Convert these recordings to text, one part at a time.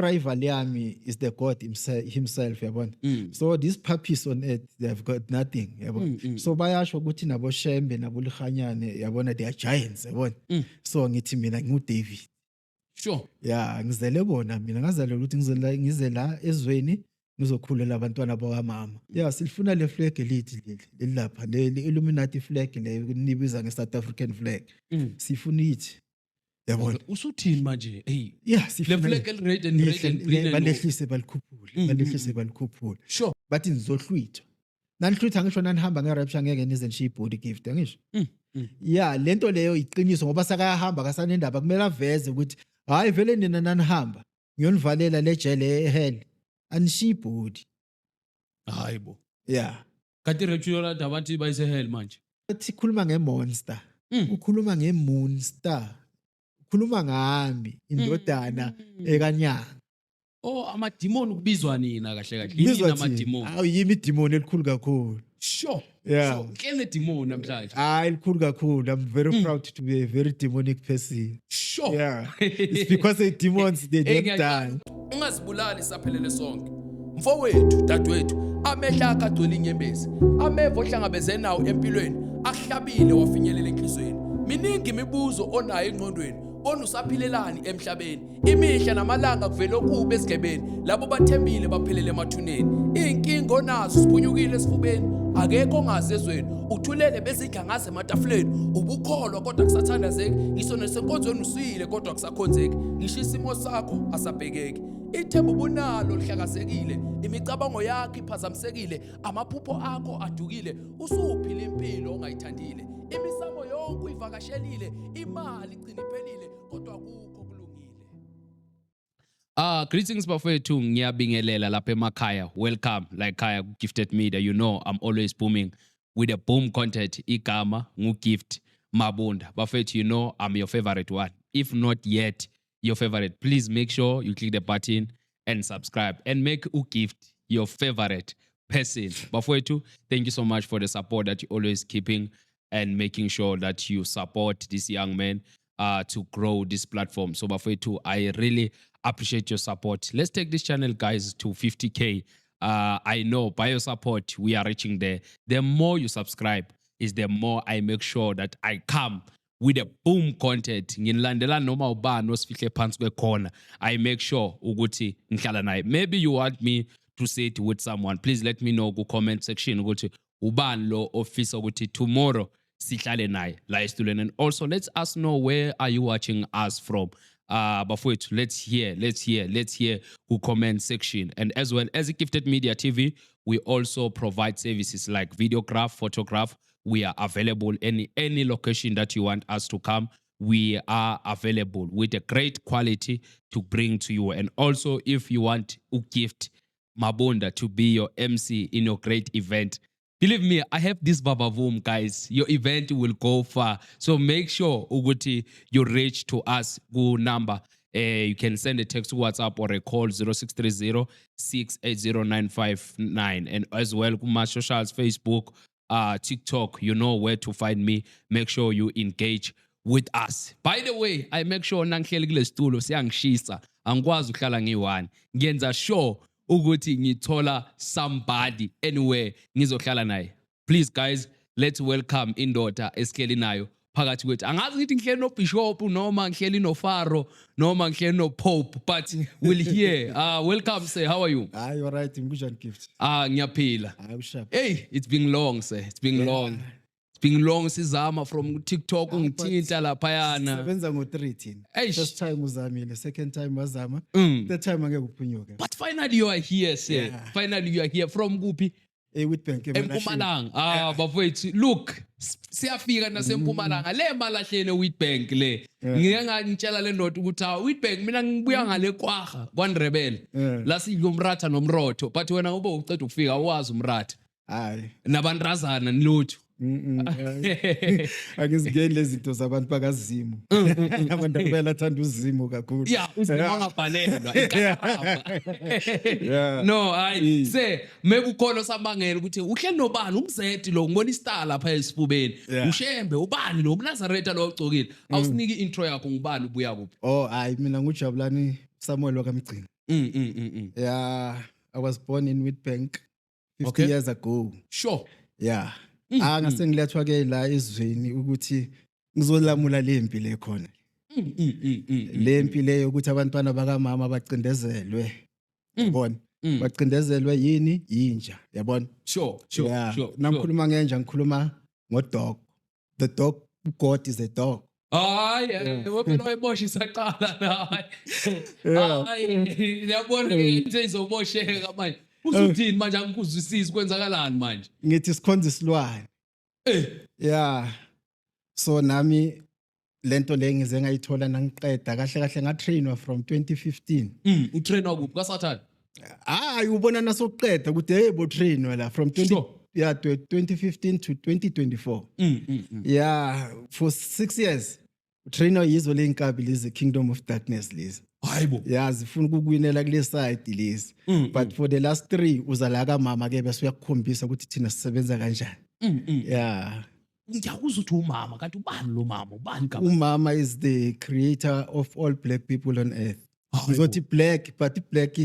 rival yami is the God himself, yabona. So these puppies on earth, they have got nothing, yabona. So bayasho ukuthi nabo Shembe nabo Lihanyane, yabona, they are giants, yabona. So ngithi mina ngu-David. Sure. Yeah, ngizele bona mina ngazalelwa ukuthi ngizela ezweni ngizokhulela abantwana bakamama. Yeah, silifuna le flag elithi leli lapha, le Illuminati flag le nibiza nge-South African flag. Sifuna ithi. Yabona. Usuthini manje? Hey. Yeah, sifuna le flag red and green. Balehlise balikhuphule. Sure. Bathi nizohlwitha. Nanihlwitha ngisho nanihamba nge-rapture ngeke nize nishiye ibhodi gift, angisho? Yeah, lento leyo iqiniso ngoba sakayahamba kasanendaba kumele aveze ukuthi hayi vele nina nanihamba ngiyonivalela le jele ehell anishiye ibhodi. Hayibo. Yeah. Kanti rapture yona dabantu bayise hell manje. Uthi khuluma ngemonster. Ukhuluma ngemonster. Ukhuluma ngami indodana ekanyanga. Oh, amademon kubizwa nina kahle kahle. Yini amademon? Hawu yimi idemon elikhulu kakhulu. Sure. Yeah. So kele demon namhlanje. Elikhulu kakhulu. I'm very proud to be a very demonic person. Sure. Yeah. It's because the demons they don't die. Ungazibulali saphelele sonke. Mfowethu, dadwethu, amehla akagcwele inyembezi. Amevo ohlangabeze nawo empilweni, ahlabile wafinyelela enhlizweni. Miningi imibuzo onayo engqondweni. Bona usaphilelani emhlabeni. Imihla namalanga kuvela okubi esigebeni. Labo bathembile baphelele emathuneni. Inkingo onazo siphunyukile esifubeni. Akekho ongasezweni. Uthulele bezidla ngase ematafuleni. Ubukholwa kodwa kusathandazeki. Ngisona senkonzweni usile kodwa kusakhonzeki. Ngisho isimo sakho asabhekeki. Ithemba ubunalo lihlakazekile. Imicabango yakho iphazamisekile. Amaphupho akho adukile. Usuphila impilo ongayithandile. Imisamo yonke uyivakashelile. Imali igcina iphelile kodwa akukho kulungile. Greetings bafethu, ngiyabingelela lapha emakhaya. Welcome like Khaya Gifted Media. You know I'm always booming with the boom content. Igama ngu-Gift Mabunda. Bafethu, you know I'm your favorite one. If not yet your favorite, please make sure you click the button and subscribe and make uGift your favorite person. Bafethu, thank you so much for the support that you're always keeping and making sure that you support this young man to grow this platform. So Bafethu, I really appreciate your support. Let's take this channel, guys, to 50K. I know by your support, we are reaching there. The more you subscribe is the more I make sure that I come with a boom content. Nginlandela noma ubani osifihle phansi kwekhona. I make sure ukuthi ngihlala naye. Maybe you want me to say it with someone. Please let me know ku comment section ukuthi ubani lo ofisa ukuthi tomorrow sihlale naye la esitulweni. And also let us know where are you watching us from. Bafowethu, let's hear ku comment section. And as well as Gifted Media TV, we also provide services like videograph, photograph. We are available in any location that you want us to come. We are available with a great quality to bring to you. And also, if you want uGift Mabunda to be your MC in your great event, believe me, I have this babavoom, guys. Your event will go far. So make sure Uguti you reach to us. Go number. You can send a text to WhatsApp or a call 0630-680-959. And as well, my socials, Facebook, TikTok, you know where to find me. Make sure you engage with us. By the way, I make sure nangihleli kule studio siyangishisa. Angikwazi ukuhlala ngiyi-one. Ngiyenza sure ukuthi ngithola somebody anywhere ngizohlala naye. Please guys, let's welcome indoda esihleli nayo phakathi kwethu. Angazi ngithi ngihleli no Bishop noma ngihleli no Pharaoh noma ngihleli no Pope, but we'll hear. Welcome sir, how are you? You're right, Ngujani Gift. Ngiyaphila. Usharp. Hey, it's been long sir. It's been long. It's been long sizama from TikTok ngithinta laphayana. Sebenza ngo-3 thina. First time uzamile, second time wazama. Third time angeke uphunyuke. But finally you are here sir. Yeah. Finally you are here from kuphi? Witbank eMpumalanga. Bafowethu, look, siyafika naseMpumalanga. Le malahlene Witbank le. Ngike ngitshela le ndoda ukuthi Witbank mina ngibuya ngale kwaga kwaNdrebele. La sidla umratha nomrotho, but wena ube uceda ukufika awazi umratha. Hayi. Nabantrazana nilutho. Akuzingeni lezi zinto zabantu bakaZimu. Abantu abathanda uZimu kakhulu. Yeah, uZimu angabhalelwa ekhaya. No, hayi say maybe ukhona osabangela ukuthi uhleli nobani umzeti lo ngibona istar lapha esifubeni. Ushembe ubani lo uNazareth lo ogcokile. Awusiniki intro yakho ngubani ubuya kuphi? Oh, hayi mina nguJabulani Samuel wakamgcina. Yeah, I was born in Witbank 50 Okay. years ago. Sure. Yeah. Ngase ngilethwa ke la ezweni ukuthi ngizolamula lempi le khona. Lempi leyo ukuthi abantwana bakamama bacindezelwe. Yabona? Bacindezelwe yini? Yinja. Yabona? Sure. Yeah. Nangikhuluma ngenja ngikhuluma ngodog. The dog God is a dog. Hayi, wena wayibosha isaqala la. Hayi, ngiyabona into izobosheka manje. Usuthini manje angikuzwisisi kwenzakalani manje? Ngithi sikhonza isilwane. Yeah. So nami lento le ngize ngayithola nangiqeda kahle ngatrainwa from 2015. Utrainwa kuphi kaSathane? Hayi ubona nasoqeda ukuthi hey bo trainwa la from 20 Sure. yeah 2015 to 2024. Yeah, for 6 years. Trainer yizwe lenkabi lezi Kingdom of Darkness lezi. Hayibo. Yeah, zifuna ukukwinela kule side lezi. But for the last 3 uzala ka mama ke bese uyakukhombisa ukuthi thina sisebenza kanjani. Yeah. Ngiyakuzwa ukuthi umama kanti ubani lo mama? Ubani ka? Umama is the creator of all black people on earth. Ngizothi black, but black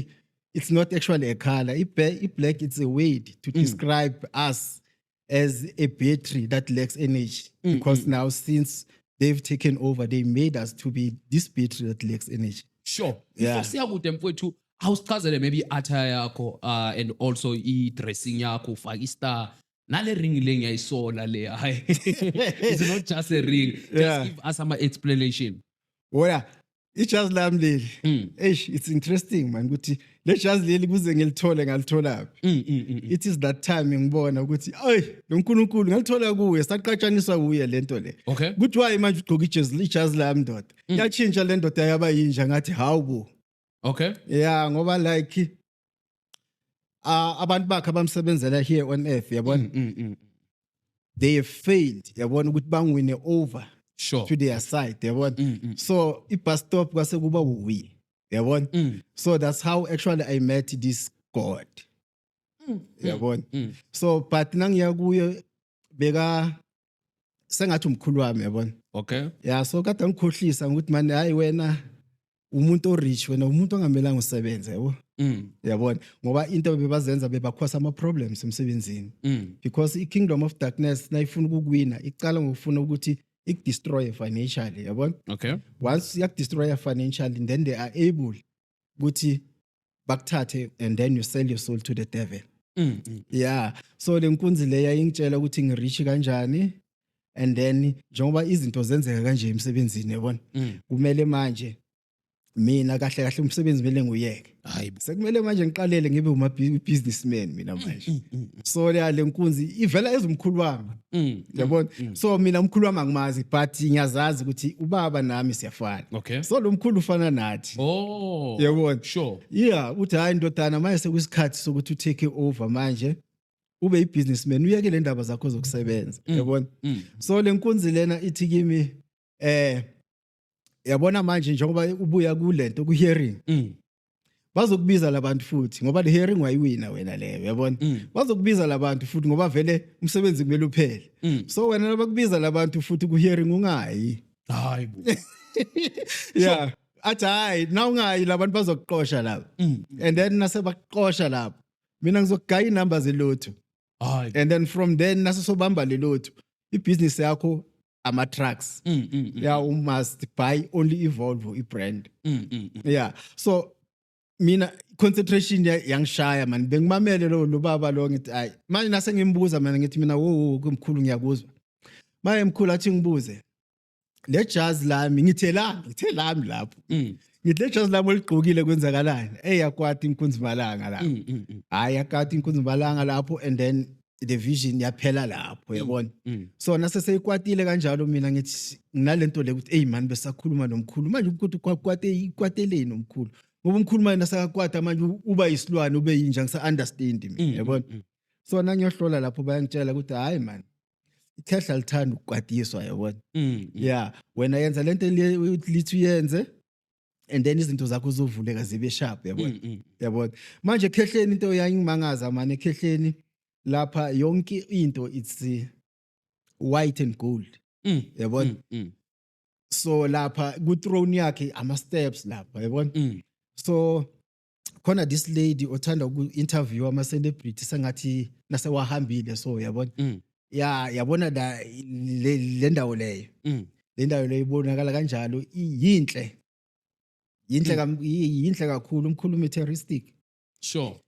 it's not actually a color. Black it's a word to describe us as a battery that lacks energy. Because now since they've taken over, they made us to be this battery that lacks energy. Sure. Yeah. Siyakude mfowethu awusichazele maybe i-attire yakho and also i-dressing yakho ufaka i-star nale ring le ngiyayisola le hayi. It's not just a ring. Yeah. Just give us some explanation. Oh yeah. Ijazi lami leli. It's interesting man ukuthi le jazi leli kuze ngalithola It is that time ngibona ukuthi ay lo nkulunkulu ngalithola kuye saqatshaniswa kuye lento le. Okay. Kuthi wayi manje ugqoka ijazi lami ndoda. Yatshintsha le ndoda yaba yinja ngathi hawu. Okay. Yeah, ngoba like abantu bakhe abamsebenzela here on earth yabona. They have failed yabona ukuthi bangwine over. Sure. To their side yabona. So i-bus stop kwase kuba uwi yabona. So that's how actually I met this God. Yabona. So but nangiya kuye beka sengathi umkhulu wami yabona. Okay. Yeah, so kade ngikhohlisa ukuthi man hayi wena umuntu orich wena umuntu ongamelanga usebenze yabo. Yabona ngoba into bebazenza bebakhosa ama problems emsebenzini. Because i-Kingdom of Darkness nayifuna ukukwina icala ngokufuna ukuthi destroy financially yabona. Okay. Once you destroy financially then they are able ukuthi bakuthathe and then you sell your soul to the devil. Yeah, so lenkunzi leya ingitshela ukuthi ngirich kanjani and then njengoba izinto zenzeka kanje emsebenzini yabona kumele manje mina kahle umsebenzi kumele nguyeke. Hayi. Sekumele manje ngiqalele ngibe businessman mina manje. So le nkunzi ivela ezumkhulu wami. Yabona? So mina umkhulu wami angimazi but ngiyazazi ukuthi ubaba nami siyafana. Okay. So lo mkhulu ufana nathi. Oh. Yabona? Sure. Yeah, uthi hayi ndodana manje sekuyisikhathi sokuthi utake over manje. Ube ibusinessman uyeke le ndaba zakho zokusebenza. Yabona? So le nkunzi lena ithi kimi yabona manje njengoba ubuya kulento ku hearing bazokubiza labantu futhi ngoba le hearing wayiwina wena leyo yabona bazokubiza labantu futhi ngoba vele umsebenzi kumele uphele so wena labakubiza labantu futhi ku hearing ungayi hayi yeah athi hayi na ungayi labantu bazokuqosha lapha and then nase bakuqosha lapha mina ngizogaya inumbers elotho hayi and then from then nase sobamba lelotho ibusiness yakho ama trucks. Yeah, you must buy only Volvo brand. Yeah. So mina concentration yangishaya man bengimamele lo baba lo ngithi ay manje nase ngimbuza mina ngithi mina wo kumkhulu ngiyakuzwa. Maye mkhulu athi ngibuze. Le jazz lami ngithe lami lapho. Ngithi le jazz lami oligqokile kwenzakalani? Yakwati inkunzi malanga lapho. Hayi yakwati inkunzi malanga lapho and then the vision yaphela lapho yabona. So nase seyikwatile kanjalo mina ngithi nginalento le ukuthi hey man besakhuluma nomkhulu manje ukuthi kwateleni nomkhulu ngoba umkhulu manje nasakakwata manje uba isilwane ube yinja ngisa understand mina yabona. So nangiyohlola lapho bayangitshela ukuthi hayi man ikhehla lithanda ukukwatiswa yabona. Yeah, wena yenza lento lithi uyenze and then izinto zakho uzovuleka zibe sharp yabona. Yabona manje ekhehleni into yangimangaza manje ekhehleni lapha yonke into it's white and gold. Yabona? So lapha ku throne yakhe ama steps lapha yabona? So khona this lady othanda uku-interview ama-celebrity sengathi nasewahambile so yabona yabona le ndawo leyo le ndawo leyo ibonakala kanjalo yinhle kakhulu umkhulumi terroristic sure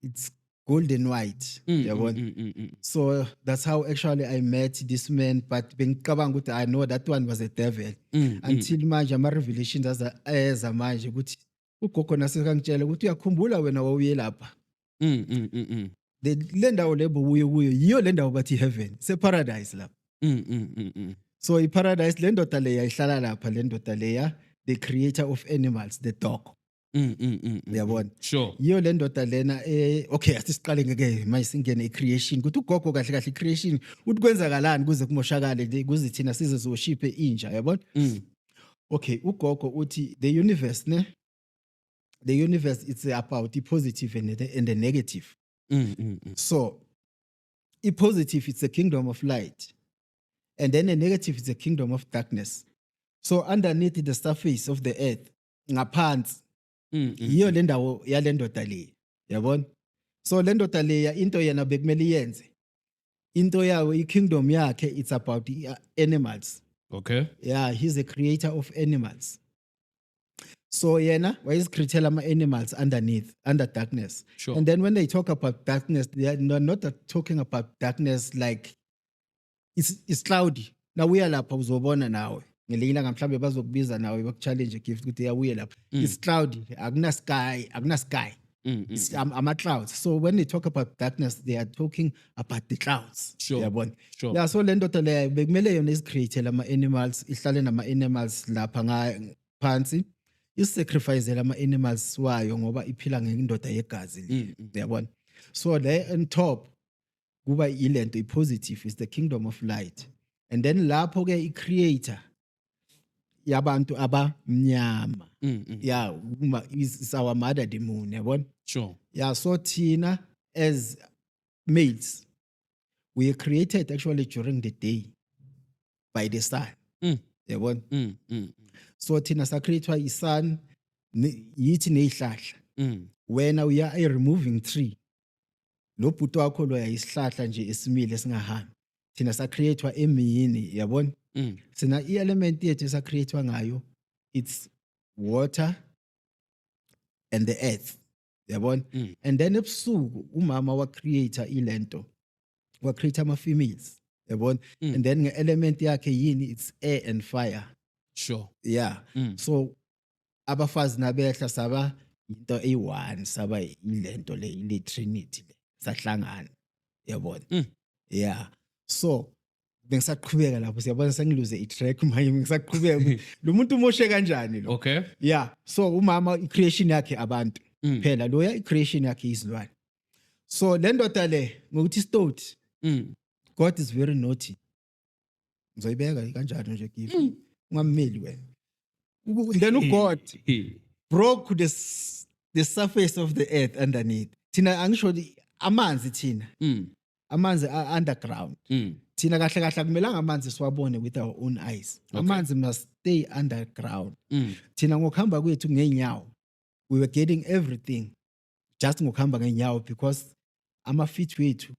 it's gold and white yabona so that's how actually I met this man but bengicabanga ukuthi I know that one was a devil until manje ama-revelations eza manje ukuthi ugogo nasekangitshela ukuthi uyakhumbula wena wawuye lapha le ndawo lebo uye kuyo yiyo le ndawo bathi heaven se-paradise lapha so i-paradise le ndoda leya ihlala lapha le ndoda leya the creator of animals the dog uyabona sure yiyo le ndoda lena okay asisiqale ngeke manje singene i-creation ukuthi ugogo kahle kahle i-creation uthi kwenzakalani kuze kumoshakale kuze thina size zoshiphe inja yabona okay ugogo uthi the universe it's about the positive and the negative so i-positive it's a kingdom of light and then the negative is a kingdom of darkness so underneath the surface of the earth ngaphansi yiyo le ndawo yale ndoda le yabona so le ndoda le into yena bekumele yenze into yawo i-kingdom yakhe it's about animals okay he's a creator of animals so yena wayezicreatela ama-animals under darkness sure. And then when they talk about darkness they are not talking about darkness like it's cloudy nawuya lapha uzobona nawe ngelinye ilanga mhlawumbe bazokubiza nawe bakuchallenge gift ukuthi yawuye lapha it's cloudy akuna sky it's ama-clouds so when they talk about darkness they are talking about the clouds yabona sure. So le ndoda leyo bekumele yona izicreatele ama-animals ihlale nama-animals lapha ngaphansi isacrifice ama-animals wayo ngoba iphila ngendoda yegazi yabona so le on top kuba ilento i-positive is the kingdom of light and then lapho ke i-creator yabantu abamnyama is our mother the moon yabona sure so thina as males we are created actually during the day by the sun yabona so thina sacreatwa i-sun yithi neyihlahla wena uya a-removing tree lo bhuti wakho loya isihlahla nje esimile singahambi thina sacreatwa emini yabona sina i-element yethu esacreatwa ngayo it's water and the earth yabona and then ebusuku umama wacreata ilento wacreata ama-females yabona and then nge-element yakhe yini it's air and fire sure so abafazi nabehla saba into eyi-one saba ilento le ile trinity le sahlangana yabona so bengisaqhubeka lapho siyabona sengiluze i-track manje ngisaqhubeka lo muntu umoshe kanjani lo okay so umama i-creation yakhe abantu phela loya i-creation yakhe izilwane so le ndoda le ngokuthi stoti God is very naughty ngizoyibeka kanjalo nje gift ungameli wena then uGod broke the surface of the earth underneath thina angisho amanzi thina amanzi underground thina kahle kahle akumelanga amanzi siwabone with our own eyes amanzi must stay underground thina ngokuhamba kwethu ngeenyawo we were getting everything just ngokuhamba ngeenyawo because ama-feet wethu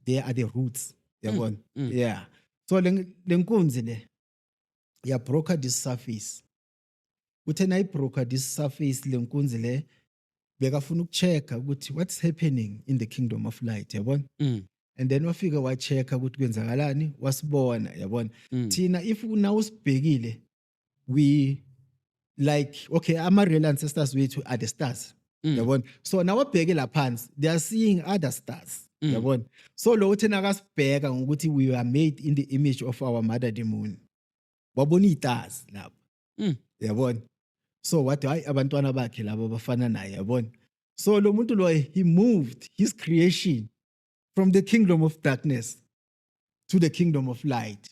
they are the roots yabona so lenkunzi le yabroka this surface uthe nayibroka this surface lenkunzi le bekafuna ukuchecka ukuthi what's happening in the kingdom of light yabona and then wafika wachecka ukuthi kwenzakalani wasibona yabona thina if now usibhekile we like okay ama-real ancestors wethu are the stars yabona so nawabheke laphansi they are seeing other stars yabona so lo thina kasibheka ngokuthi we are made in the image of our mother the moon wabona iy'stars lapho yabona so wathi hayi abantwana bakhe labo bafana naye yabona so lo muntu lo he moved his creation from the kingdom of darkness to the kingdom of light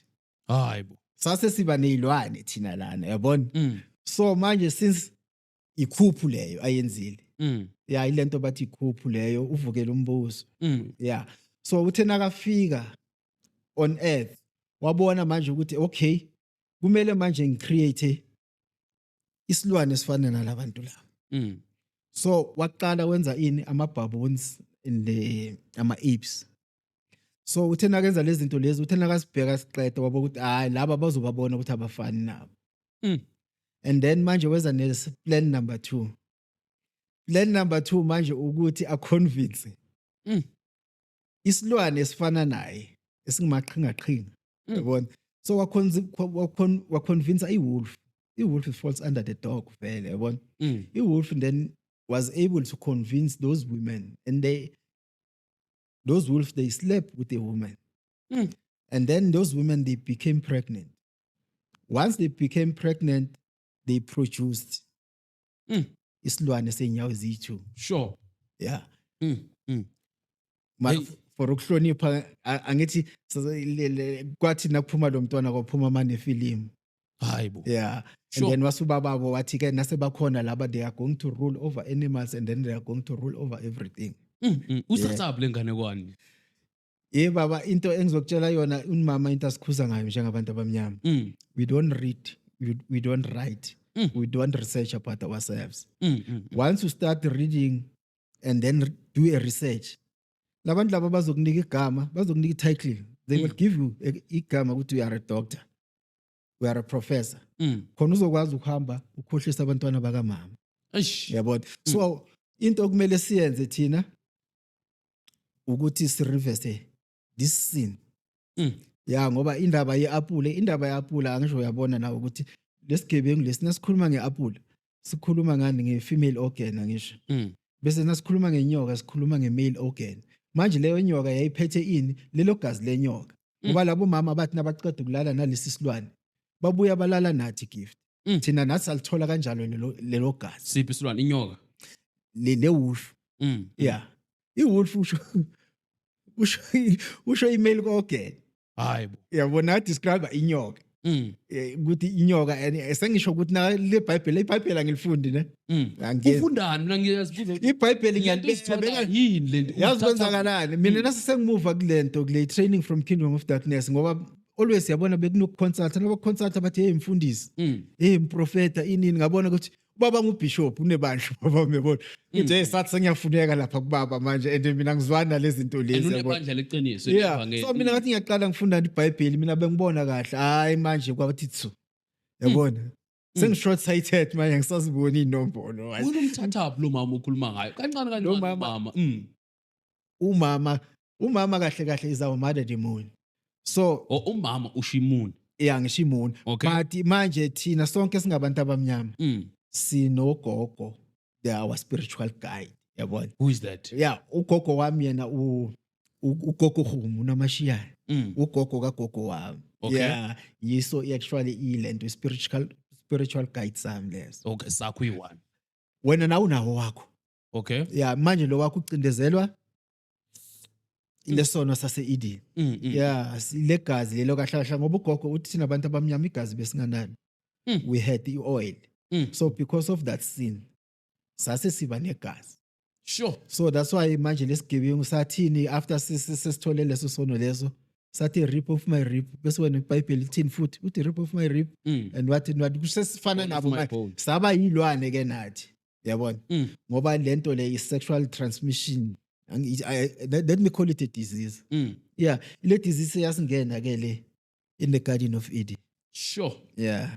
hayibo sase siba nezilwane thina lana yabona so manje since ikhuphu leyo ayenzile ilento bathi ikhuphu leyo uvukela umbuso so uthe nakafika on earth wabona manje ukuthi okay kumele manje ngicreate isilwane esifana nalabantu laba So waqala wenza ini ama-baboons in the ama-apes. So uthena kenza lezi zinto lezi uthena kasibheka siqeda wabo ukuthi hayi laba bazobabona ukuthi abafani nabo. And then manje weza plan number 2. Plan number 2 manje ukuthi aconvince isilwane esifana naye esingumaqhinga yabona. So waconvince i-wolf. I-wolf falls under the dog vele yabona. I-wolf then was able to convince those women, and those wolves, they slept with the woman. And then those women, they became pregnant. Once they became pregnant, they produced isilwane senyawo ezithu. Sure. Yeah. For ukuhlonipha angithi kwathi nakuphuma lo mntwana kwaphuma manje film. Hayibo. Yeah. Sure. And then wasubababo wathi ke nasebakhona laba, they are going to rule over animals, and then they are going to rule over everything. Usatsabu lengane kwani? Baba into engizokutshela yona unmama into asikhuza ngayo njengabantu abamnyama. We don't read, we don't write, we don't research about ourselves. Once you start reading and then do a research, labantu laba bazokunika igama, bazokunika title. They will give you igama ukuthi you are a doctor, we are a professor. Khona uzokwazi ukuhamba ukhohlisa abantwana bakamama. Yabona. So into okumele siyenze thina ukuthi si reverse this sin. Ya ngoba indaba ye-apula angisho uyabona nawe ukuthi lesigebengu lesi nasikhuluma nge-apula sikhuluma ngani nge-female organ angisho. Bese nasikhuluma ngenyoka sikhuluma nge-male organ. Manje leyo nyoka yayiphethe ini lelo gazi lenyoka. Ngoba labo mama bathi nabaqeda ukulala nalesi silwane babuya balala nathi gift. Thina nathi salithola kanjalo lelo gazi. Siphi isilwane inyoka? Le wolf. Yeah. I-wolf usho i-male organ. Hayibo. Yabona describe inyoka. Ukuthi inyoka sengisho ukuthi na le iBhayibheli angilifundi ne. Ufundani mina ngiyazibuza. iBhayibheli ngiyalibeka yini lento? Yazi kwenzakalani? Mina nasesengimuva kulento kule training from Kingdom of Darkness ngoba always yabona bekunokuconsulta nabaconsulta bathi hey mfundisi. Hey mprofeta inini ngabona ukuthi ubaba ngubishop unebandla baba uyabona. Nje sathi sengiyafuneka lapha kubaba manje and mina ngizwana lezi zinto lezi yabona. Unebandla leqiniso evangeli. So mina ngathi ngiyaqala ngifunda iBhayibheli mina bengibona kahle hayi manje kwathi tsu. Yabona. Sengi-short sighted manje ngisazibona inombolo. Unomthathapu lo mama ukhuluma ngayo. Kancane kancane mama. Umama kahle is our mother the moon. So umama ushimuni. Yeah ngishimuni. But manje thina sonke singabantu abamnyama. Sinogogo, they are our spiritual guide. Yabona. Who is that? Yeah, ugogo wami yena ugogo Humu naMashiyane. Ugogo kagogo wami. Okay. Yeah, yiso actually ilento spiritual guide sami leso. Okay, sakho yi1. Wena na unawo wakho. Okay. Yeah, manje lo wakho ucindezelwa ilesono sase-Eden. Yeah, silegazi lelo kahlahla ngoba ugogo uthi thina abantu abamnyama igazi besinganani. We had the oil. So because of that sin, sase siba negazi. Sure. So that's why manje lesigebengu sathini after sisithole leso sono leso sathi rip of my rib bese wena iBhayibheli lithini futhi uthi rip of my rib and what kusesifana nabo saba yilwane ke nathi yabona ngoba lento le is sexual transmission. Let me call it a disease. Yeah, ile disease yasingena ke le in the Garden of Eden. Sure. Yeah.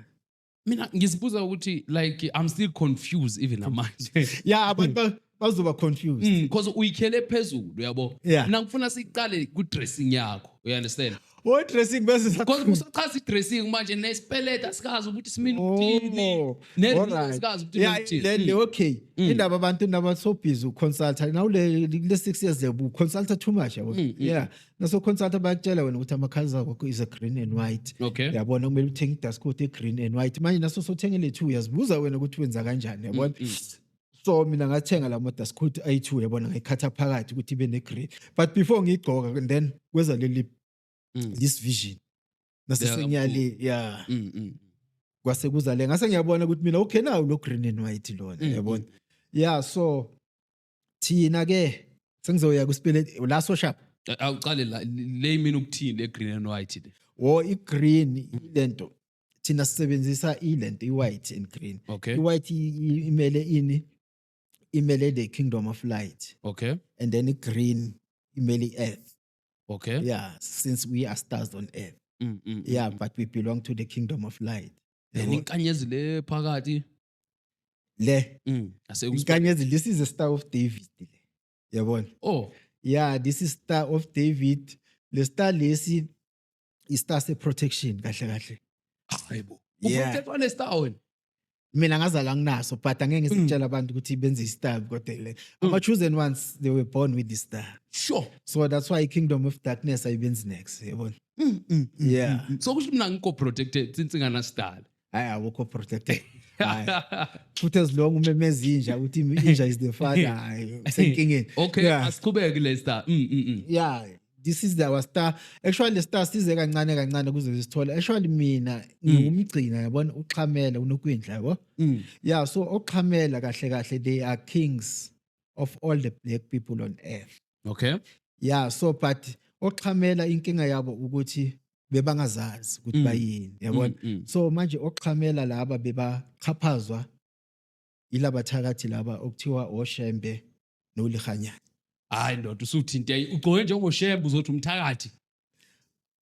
Mina ngizibuza ukuthi like I'm still confused even namanje. Yeah, abantu bazoba confused because uyikhele phezulu uyabo. Mina ngifuna siqale ku dressing yakho. You understand? What dressing bese because usachaza i-dressing manje nesipeleta sikazi ukuthi simini ukuthini. Nesikazi ukuthi le okay. Indaba abantu naba so busy uconsulta now le 6 years lebu consulta too much yabo. Yeah. Naso consulta bayakutshela wena ukuthi amakhazi akho is a green and white. Okay. Yabona kumele uthenge idascoat green and white. Manje naso sothengele 2 years buza wena ukuthi wenza kanjani yabona. So mina ngathenga la dascoat ayi2 yabona ngikhatha phakathi ukuthi ibe ne green. But before ngigqoka and then kweza leli this vision nasesenyali yeah kwase kuzale ngase ngiyabona ukuthi mina okay nawo lo green and white lona yabona. Yeah, so thina ke sengizoya ku spell la so sharp awuqale la le mina ukuthini le green and white le i-green lento thina sisebenzisa ilento i-white and green. Okay. I-white imele ini imele the kingdom of light, Okay. and then green imele earth. Okay. Yeah, since we are stars on earth. Mm. Yeah, but we belong to the kingdom of light. Then inkanyezi le phakathi. Le Ase this is the Star of David. Yabona? Oh. Yeah, this is Star of David. Le star lesi is star se protection kahle kahle. Hayibo. Yeah. Uprotect one star wena. Mina ngazala nginaso but angeke ngizitshela abantu ukuthi benze istar kodwa le. Ama chosen ones they were born with this star. Sure. So that's why kingdom of darkness ayibenzi next. Yabona? Yeah. So kusho mina ngiko protected since ngana star. Hayi awukho protected. Futhi as long umemeza inja uthi inja is the father hayi usenkingeni. Okay, asiqhubeke le star. Yeah, this is our star. Actually the star size kancane kuze sisithola. Actually mina ngumgcina yabona uxhamela unokwindla yabo. Yeah, so oxhamela kahle they are kings of all the black people on earth. Okay. Yeah, so but oxhamela inkinga yabo ukuthi bebangazazi ukuthi bayini yabona. So manje oxhamela laba bebachaphazwa ilaba thakathi laba okuthiwa oShembe noLikhanyana. Hayi ndoda usuthinte ugqoke njengoShembe uzothi umthakathi.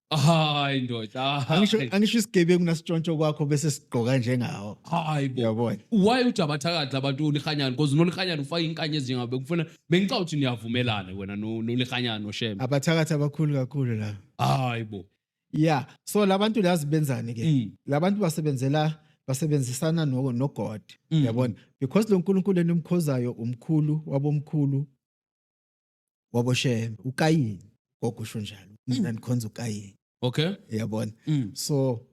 Hayi ndoda. Angisho isigebengu nasitshontsho kwakho bese sigqoka njengawo. Hayibo. Yabona. Why uthi abathakathi abantu uLikhanyana because noLikhanyana ufaka inkanyezi njengabe kufuna bengicela ukuthi niyavumelana wena noLikhanyana noShembe. Abathakathi abakhulu kakhulu la. Hayibo. Yeah, so labantu lazi benzani ke? Labantu basebenzisana no God, yabona? Because lo nkulunkulu enomkhozayo umkhulu wabomkhulu waboShembe, uKayini, kokusho njalo. Mina nikhonza uKayini. Okay. Yabona? So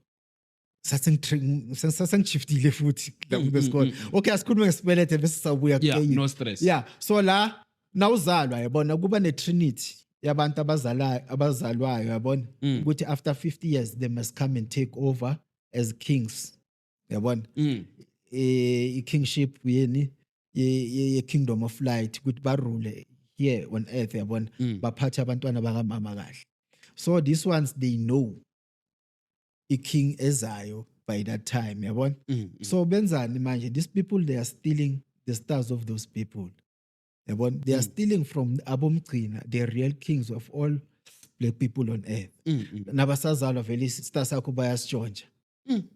sasengitshiftile futhi la besikole. Okay, asikhulume ngesibelethe bese sabuya Yeah, kuKayini. no stress. Yeah, so la nawuzalwa yabona kuba neTrinity yabantu abazalwayo yabona ukuthi after 50 years they must come and take over as kings yabona kingship yeni ye kingdom of light ukuthi barule here on earth yabona baphathe abantwana bakamama kahle. So these ones they know a king ezayo by that time yabona. So benzani manje these people they are stealing the stars of those people. They are stealing from abomgcina, the real kings of all black people on earth. Nabasazalwa vele istar sakho bayasitshontsha.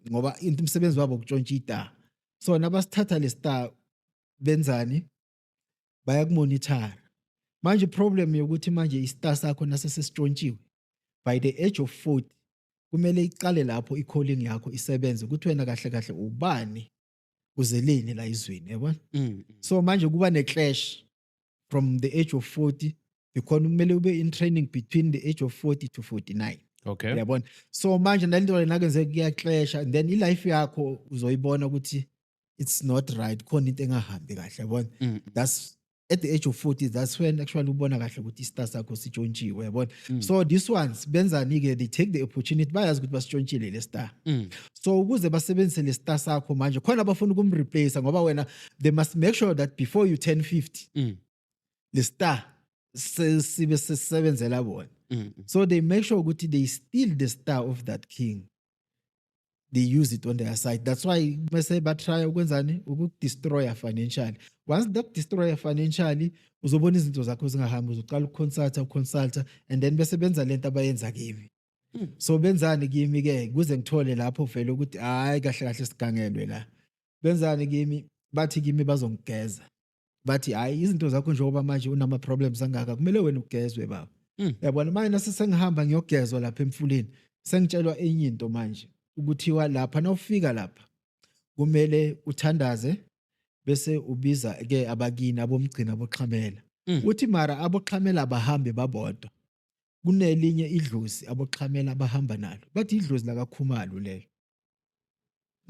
Ngoba into umsebenzi wabo ukutshontsha ita. So nabasithatha le star benzani bayakumonitor. Manje problem yokuthi manje istar sakho nasesisitshontshiwe by the age of 40 kumele iqale lapho i-calling yakho isebenze ukuthi wena kahle kahle ubani uzeleni la izweni yabona. So manje kuba ne-clash from the age of 40 because kumele ube in training between the age of 40 to 49. Okay. Yabona. So manje nalento lena kwenze kuyaclash and then ilife yakho uzoyibona ukuthi it's not right khona into engahambi kahle yabona. That's at the age of 40 that's when actually ubona kahle ukuthi istar sakho sitshontshiwe yabona. So these ones benzani ke they take the opportunity bayazi ukuthi basitshontshiwe le star. So ukuze basebenzise le star sakho manje khona abafuna ukumreplace ngoba wena they must make sure that before you turn 50 the star sibe sisebenzela bona. So they make sure ukuthi they steal the star of that king. They use it on their side. That's why bese batry ukwenzani ukudestroy financially. Once they destroy financially uzobona izinto zakho zingahambi uzoqala ukuconsulta and then bese benza lento abayenza kimi. So benzani kimi ke kuze ngithole lapho vele ukuthi hayi kahle kahle sigangelwe la. Benzani kimi bathi kimi bazongigeza. Bathi hayi izinto zakho njengoba manje unama problems angaka kumele wena ugezwe baba. Yabona manje nasesengihamba ngiyogezwa lapha emfuleni sengitshelwa enye into manje ukuthiwa lapha nawufika lapha kumele uthandaze bese ubiza ke abakini abomgcina aboxhamela. Uthi mara aboxhamela bahambe babodwa. Kunelinye idlozi aboxhamela bahamba nalo. Bathi idlozi la kaKhumalo lelo.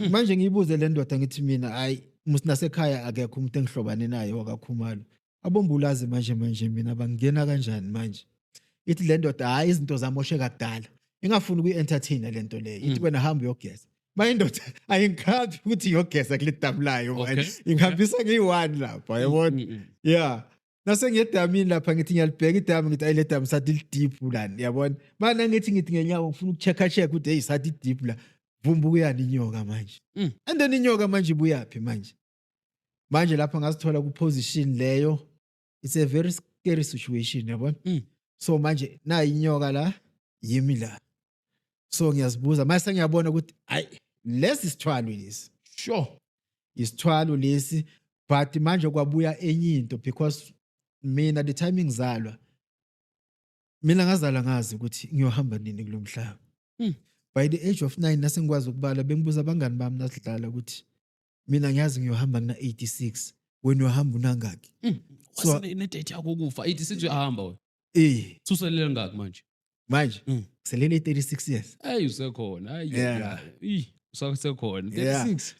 Manje ngiyibuze le ndoda ngithi mina hayi musinasekhaya akekho umuntu engihlobane naye wakaKhumalo. Abombulazi manje mina bangena kanjani manje? Ithi le ndoda hayi izinto zamosheka kudala. Ingafuni ukuyi-entertain lento leyo. Ithi wena hamba uyogeza. Manje indoda ayingikhambi ukuthi uyogeza kule damu layo manje. Ingihambisa ngiyi-1 lapha yabona. Yeah. Nase ngiyedamini lapha ngithi ngiyalibheka idamu ngithi ayile damu sathi lideep lana yabona. Mana ngithi ngenyawo ngifuna ukuchecka ukuthi hey sathi deep la. Vumba kuyani inyoka manje. And then inyoka manje ibuyapi manje. manje lapha ngazithola ku position leyo. It's a very scary situation, yabona. So manje na inyoka la yimi la. So ngiyazibuza mase ngiyabona ukuthi hayi lesi isithwalo lesi. Sure. Isithwalo lesi but manje kwabuya enye into because mina the time ngizalwa mina ngazala ngazi ukuthi ngiyohamba nini kulomhlaba. By the age of 9 nasengikwazi ukubala bengibuza abangani bami nasidlala ukuthi mina ngiyazi ngiyohamba kuna 86 wena uhamba unangaki. So ine date yakho ukufa 86 uyahamba wena. Suselele ngaki manje? Manje selele 36 years. Hey usekhona. Hayi. Usasekhona 36.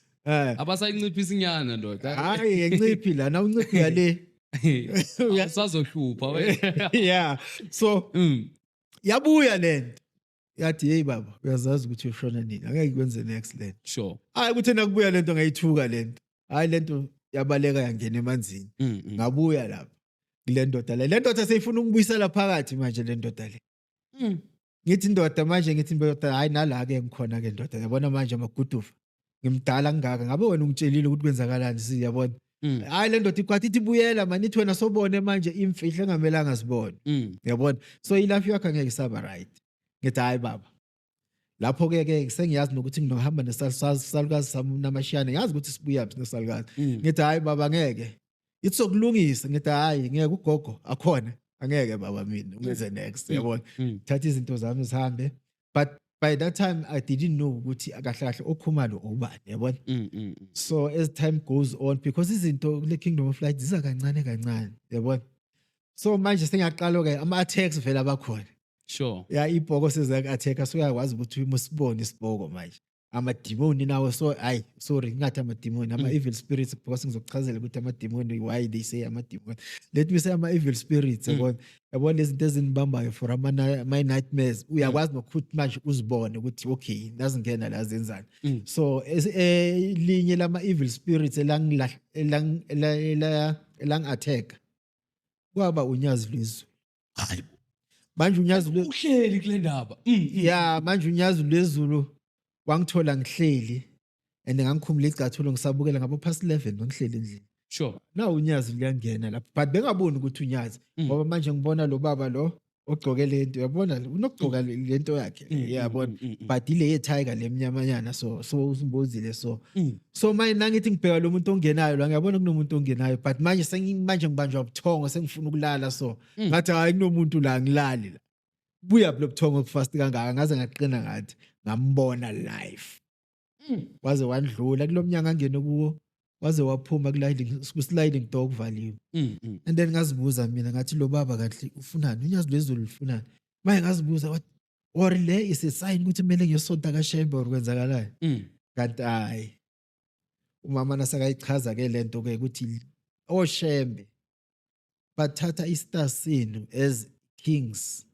Abasayinciphisa inyanga ndoda. Hayi enciphi la na unciphi yale. Usazohlupha wena. Yeah. So yabuya lento. Yathi hey baba uyazazi ukuthi ushona nini angeke kwenze next lento. Sure. Hayi kuthi nakubuya lento ngayithuka lento. Hayi lento yabaleka yangena emanzini. Ngabuya lapha. Kule ndoda le ndoda seyifuna ukubuyisela phakathi manje le ndoda le. Ngithi indoda manje ngithi indoda hayi nala ke ngikhona ke ndoda yabona manje amaguduva. Ngimdala ngaka ngabe wena ungitshelile ukuthi kwenzakalani siyabona. Hayi le ndoda ikwathi ithi buyela manje nithi wena sobone manje imfihlo engamelanga sibone. Yabona. So ilafi yakho angeke isaba right. Ngithi hayi baba. Lapho ke sengiyazi nokuthi nginohamba nesalukazi sami namashiyane yazi ukuthi sibuya phi nesalukazi. Ngithi hayi baba ngeke. Ithi sokulungisa ngithi hayi ngeke ugogo akhona angeke baba mina ungenze next yabona. Thatha izinto zami zihambe but by that time I didn't know ukuthi akahlahle okhumalo obani yabona. So as time goes on because izinto le Kingdom of Light ziza kancane yabona. So manje sengiyaqala ke ama attacks vela abakhona. Sure. Ya ibhoko sezaka-attack so uyakwazi ukuthi umusibone isibhoko manje. Amademoni nawo so hayi sorry ngathi amademoni ama evil spirits because ngizokuchazela ukuthi amademoni why they say amademoni. Let me say ama evil spirits yabona lezi zinto ezinibambayo for my nightmares uyakwazi nokuthi manje uzibone ukuthi okay nazingena la zenzani. So linye lama evil spirits elang attack kwaba unyazi lwezulu. Hayi manje unyazi uhleli kule ndaba. Yeah manje unyazi lwezulu wangithola ngihleli and ngangikhumbula icathulo ngisabukela ngabo past 11 ngihleli endlini. Sure. Na unyazi liyangena lapha but bengaboni ukuthi unyazi ngoba manje ngibona lo baba lo ogcoke lento yabona unokugcoka lento yakhe yabona but ile ye-tiger lemnyamanyana so usimbozile so manje nangithi ngibheka lo muntu ongenayo la ngiyabona kunomuntu ongenayo but manje ngibanjwa ubuthongo sengifuna ukulala so ngathi hayi kunomuntu la ngilali la buya lo buthongo kufast kangaka ngaze ngaqina ngathi ngambona live waze wandlula kulomnyanga angene kuwo waze waphuma ku-sliding door kuvaliwe. And then ngazibuza mina ngathi lo baba kahle ufunani unyazi lwezulu ufunani manje ngazibuza what or le is a sign ukuthi kumele ngiyosonta kaShembe or kwenzakalayo. Kanti hayi umama nasakayichaza ke lento ke ukuthi oShembe bathatha istar senu as kings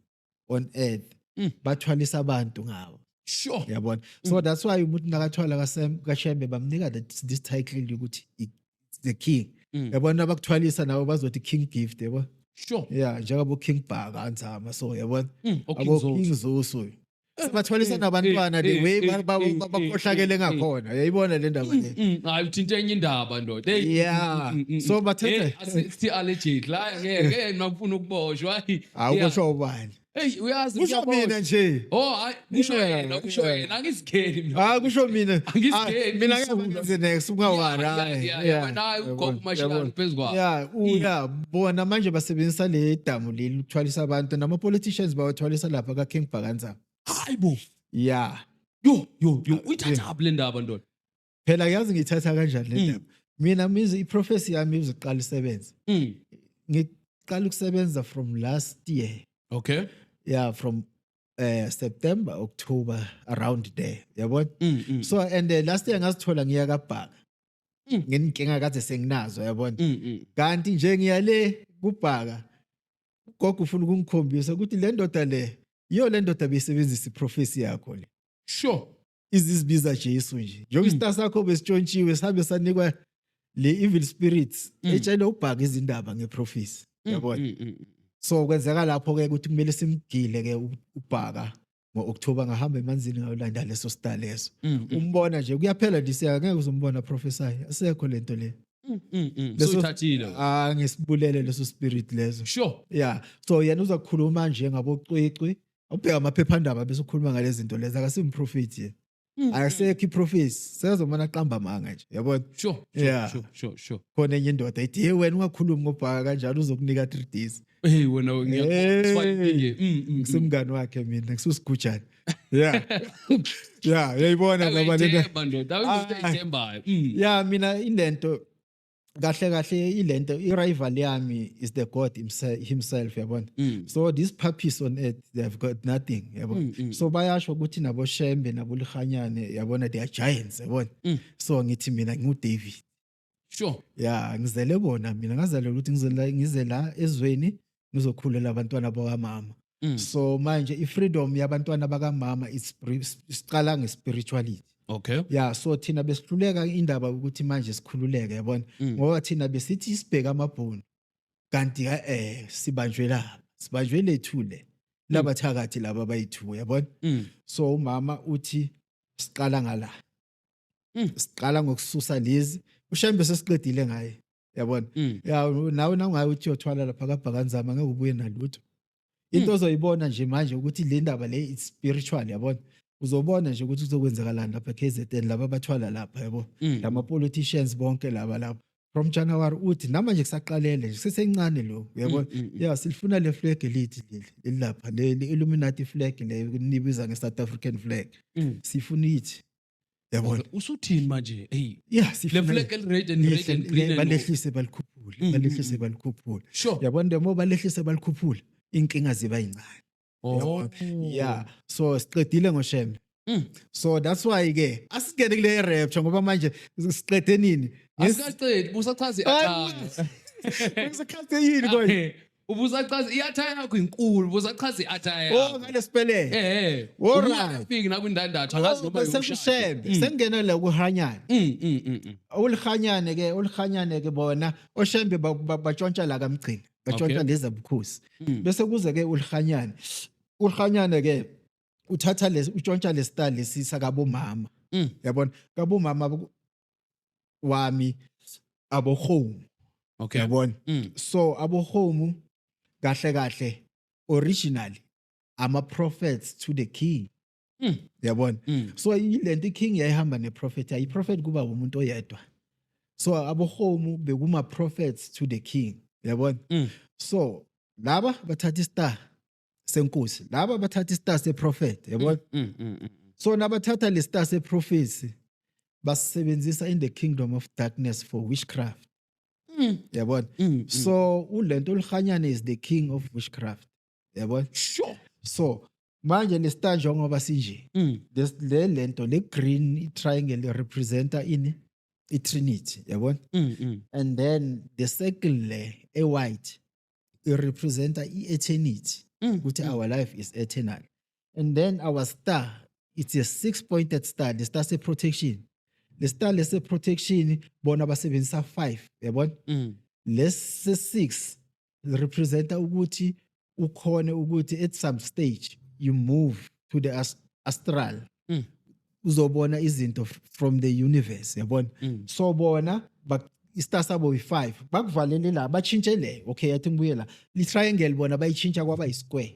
on earth bathwalisa abantu ngawo. Sure. Yabona. So that's why umuntu nakathwala kaShembe bamnika this title ukuthi it's the king. Yabona abakuthwalisa nawo bazothi king gift yabo. Sure. Yeah, njengabo King Bhaka anzama so yabona. Abo King Zoso. Sibathwalisa nabantwana the way bakhohlakele ngakhona. Uyayibona le ndaba le. Hayi uthinta enye indaba ndoda. Yeah. So bathatha asithi alleged la ngeke nakufuna ukuboshwa. Awukusho ubani. Hey uyazi kusho mina nje. Oh hayi kusho yena angizigeni mina. Kusho mina. Angizigeni mina ngiyabenze next ungawara. Yeah. Wena ugogo mashikana phezukwa. Yeah, bona manje basebenzisa le damu leli ukuthwalisa abantu nama politicians bawathwalisa lapha ka King Bhakanza. Hayibo. Yeah. Yo uyithatha aphi le ndaba ndoda? Phela yazi ngithatha kanjani le ndaba. Mina mizi iprofessy yami izoqala isebenza. Ngiqala ukusebenza from last year. Okay. Yeah, from September, October, around there. Yabona? So and last year ngazithola ngiya kaBhaka. Nginkinga kade senginazo yabona. Kanti nje ngiyale kuBhaka. Ugogo ufuna ukungikhombisa ukuthi le ndoda le iyo le ndoda besebenzisa iprofessy yakho le. Sure. Izibiza Jesu nje. Njengoba istar sakho besitshontshiwe sabe sanikwa le evil spirits etshela uBhaka izindaba ngeprofessy. Yabona? So kwenzeka lapho ke ukuthi kumele simgile ke uBhaka ngo-October ngahamba emanzini ngayolanda leso star leso. Umbona nje kuyaphela disiya ngeke uzombona professor asekho lento le. So uthathile. Ngisibulele leso spirit leso. Sure. Yeah. So yena uzakukhuluma nje ngabocwecwe. Ubheka amaphephandaba bese ukhuluma ngalezi zinto lezi akasimprofeti yena. Akasekho iprofesi. Sezomana aqamba amanga nje. Yabona? Sure. Yeah. Sure. Khona enye indoda ithi hey wena ungakhulumi ngobhaka kanjalo uzokunika 3 days. Hey wena ngiyakuzwa. Ngisemngani wakhe mina ngisusigujana. Yeah. Yeah, uyayibona ngoba lento. Yeah, mina ilento kahle ilento i-rival yami is the God himself yabona. So these puppies on earth they have got nothing yabona. So bayasho ukuthi nabo Shembe nabo Lihanyane yabona they are giants yabona. So ngithi mina ngiuDavid. Sure. Yeah, ngizele bona mina ngazalelwa ukuthi ngizela ezweni ngizokhulela abantwana bakamama. So manje i-freedom yabantwana bakamama isiqala nge-spirituality. Okay. Yeah, so thina besihluleka indaba ukuthi manje sikhululeke yabona. Ngoba thina besithi isibheka amabhunu. Kanti sibanjwe lethule. Labathakathi laba bayithu yabona. So umama uthi siqala ngala. Siqala ngokususa lezi. Ushembe sesiqedile ngaye. Yabona. Yeah, nawe nangaye uthi uyothwala lapha kaBhakanzama ngeke ubuye nalutho. Into ozoyibona nje manje ukuthi le ndaba le is spiritual yabona. Uzobona nje ukuthi kuzokwenzakalani lapha KZN laba bathwala lapha yabo. Lama politicians bonke laba. From January uthi namanje kusaqalele nje sesencane lo yabona. Yeah, silifuna le flag elithi leli lapha le Illuminati flag le nibiza nge-South African flag. Sifuna ithi yabona. Usuthini manje? Hey. Yeah, le flag red and green balehlise balikhuphule. Sure. Yabona demo balehlise balikhuphule. Inkinga ziba yincane. Oh. Yeah, so siqedile ngoShembe. So that's why ke asigene kule rapture ngoba manje siqede nini? Asicede busachaza i-attire. Ngisachaze yini konje? Ubusachaza i-attire yakho inkulu, busachaza i-attire. Oh, ngale spele. Alright. Ufike nakwindandatho angazi noma uyoshembe. Sengena la kuHanyane. Ulihanyane ke bona oShembe batshontsha la kaMgcini. Batshontsha leza bukhosi. Bese kuze ke ulihanyane. Ulihanyane ke uthatha utshontsha lesitali lesisa kabomama. Yabona kabomama wami abohome. Okay. Yabona. So abohome kahle originally ama prophets to the king. Yabona. So ilento king yayihamba neprophet ayi prophet kuba umuntu oyedwa. So abohome bekuma prophets to the king. Yabona. So laba bathatha istar senkosi, laba bathatha istar seprophet, yabona. So nabathatha le star seprophecy basebenzisa in the kingdom of darkness for witchcraft. Yabona. So ulento olihanyane is the king of witchcraft. Yabona. Sure. So manje le star njengoba sinje. Le lento le green triangle representa in Trinity, yabona. And then the circle le white it represents eternity. Our life is eternal. And then our star, it's a 6-pointed star. The star says protection. The star says protection, bona basebenzisa 5. Yabona? Let's say 6 represent ukuthi ukhone ukuthi at some stage you move to the astral. Uzobona izinto from the universe, yabona. So bona istar sabo yi5 bakuvalele la batshintshe le okay yathi ngibuyela li triangle bona bayichintsha kwaba isquare.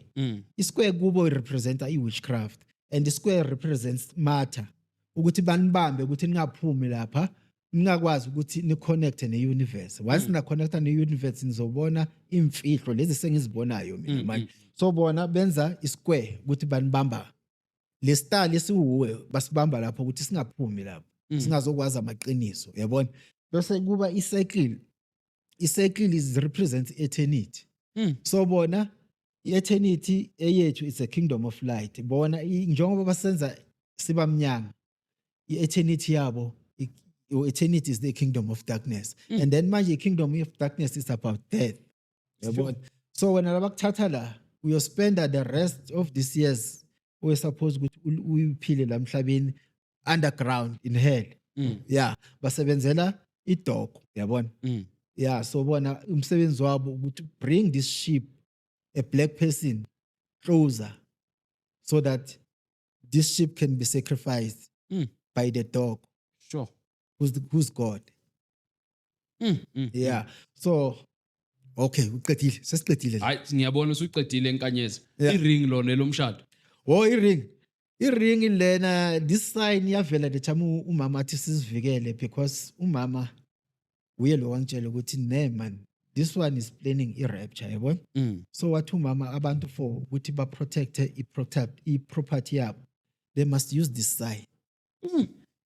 Isquare kubo representa iwitchcraft and the square represents matter ukuthi banibambe ukuthi ningaphumi lapha ningakwazi ukuthi ni connect ne-universe. Once na connect ne-universe nizobona imfihlo lezi sengizibonayo mina manje. So bona benza isquare ukuthi banibamba le star lesiwuwe basibamba lapho ukuthi singaphumi lapho singazokwazi amaqiniso yabona. Bese kuba i-circle is represents eternity. So bona i-eternity eyethu is a kingdom of light. Bona njengoba basenza siba mnyama i-eternity yabo eternity is the kingdom of darkness. And then manje kingdom of darkness is about death. Yabona. So when abakuthatha la we spend the rest of these years we suppose ukuthi uyiphile la emhlabeni underground in hell. Yeah, basebenzela idog yabona. Yeah, so bona umsebenzi wabo ukuthi bring this sheep a black person closer so that this sheep can be sacrificed by the dog. Sure. Who's God. Yeah. So okay, uqedile. Sesiqedile. Hayi ngiyabona usuqedile enkanyezi. Yeah. I-ring lona lomshado. Oh, iring. Iring lena this sign yavela the time umama athi sizivikele because umama uye lo wangitshela ukuthi ne man this one is planning i-rapture yabona. So wathi umama abantu for ukuthi ba protect i-property yabo they must use this sign.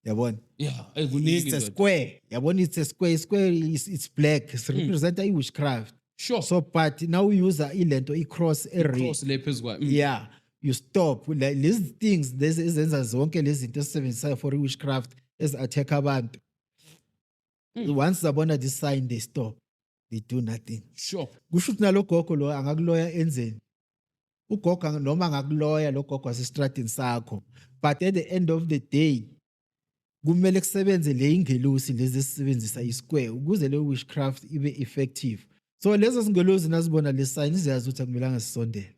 Yabona. Yeah, It's a square. Yabona, it's a square. Square is it's black. It represents witchcraft. Sure. So but now we use ilento i-cross cross le phezulu. Yeah. You stop like these things ezenza zonke lezi zinto esisebenzisayo for witchcraft attack abantu. Once zabona this sign they stop. They do nothing. Sure. Kusho ukuthi nalogogo lo angakuloya enzeni. Ugogo noma angakuloya logogo wasestradini sakho. But at the end of the day kumele kusebenze le ingelusi lezi esebenzisa isquare ukuze le witchcraft ibe effective. So lezo zingelusi nazibona le sign ziyazi ukuthi akumelanga sisondele.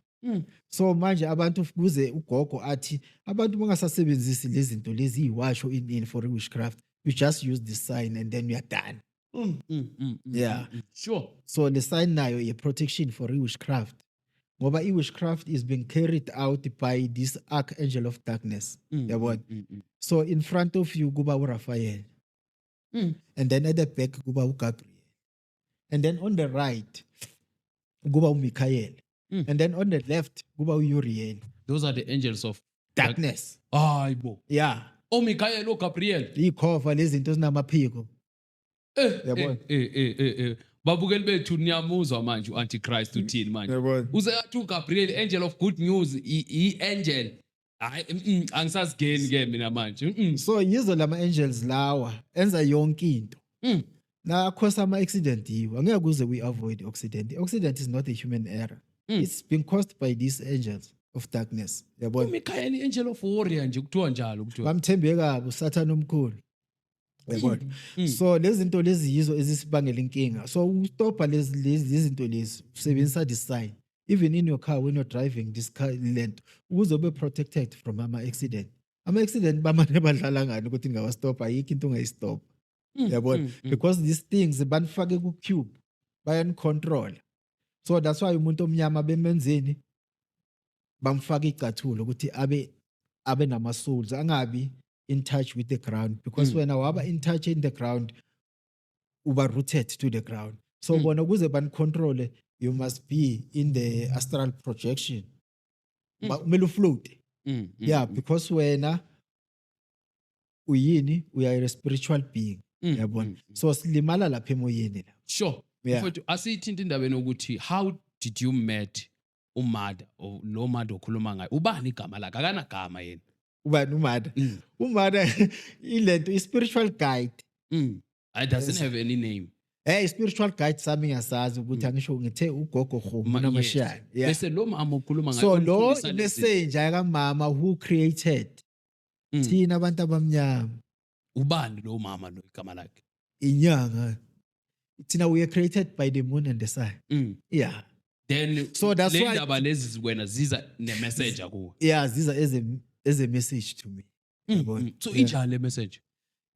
So manje abantu kuze ugogo athi abantu bangasasebenzisi lezi zinto lezi iwasho in for witchcraft, you just use the sign and then you are done. Yeah. Sure. So the sign nayo a protection for witchcraft. Ngoba witchcraft is being carried out by this archangel of darkness. Yabona. So in front of you kuba uRaphael. And then at the back kuba uGabriel. And then on the right kuba uMichael. And then on the left kuba uUriel. Those are the angels of darkness. Hayibo. Yeah. Oh, Michael, oh, Gabriel. Ikhova lezi zinto zinamaphiko. Yabona. Babukeli bethu niyamuzwa manje uAntichrist uthini manje. Yabona. Uzathi uGabriel, angel of good news, i-angel. Hayi angisazigeni ke mina manje. So yizo lama angels lawa enza yonke into. Na cause ama accident yiwo. Angeke kuze we avoid accident. Accident is not a human error. It's been caused by these angels of darkness. Yabona. uMichael angel of warrior nje kuthiwa njalo kuthiwa. Bamthembe kabi uSathane omkhulu. Yabona. So lezi zinto lezi yizo ezisibangela inkinga. So ustopa lezi zinto lezi usebenzisa this sign. Even in your car when you're driving this car lento ukuze ube protected from ama accident. Ama accident bamane badlala ngani ukuthi ngawa stop ayikho into ongayistop. Yabona. Because these things banifake ku cube bayan control. So that's why umuntu omnyama bemenzeni bamfaka icathulo ukuthi abe nama souls angabi in touch with the ground because when waba in touch in the ground uba rooted to the ground. So bona kuze ban control you must be in the astral projection. Kumele float. Yeah, because wena uyini we are a spiritual being. Yabona. So silimala lapha emoyeni la. Sure. Mfowethu asithinta indabeni ukuthi how did you met uMada or lo Mada okhuluma ngayo? Ubani igama lakhe? Akanagama yena. Ubani uMada? uMada ilento i-spiritual guide. It doesn't have any name. Spiritual guide sami ngiyasazi ukuthi angisho ngithe ugogo Kgomo namashiyane. Bese lo mama okhuluma ngayo. So lo messenger kaMama who created thina abantu abamnyama. Ubani lo mama lo igama lakhe? Inyanga. Thina we are created by the moon and the sun. Yeah. Then so that's why indaba lezi wena ziza ne message kuwe. Yeah, ziza as a message to me. So injani le message?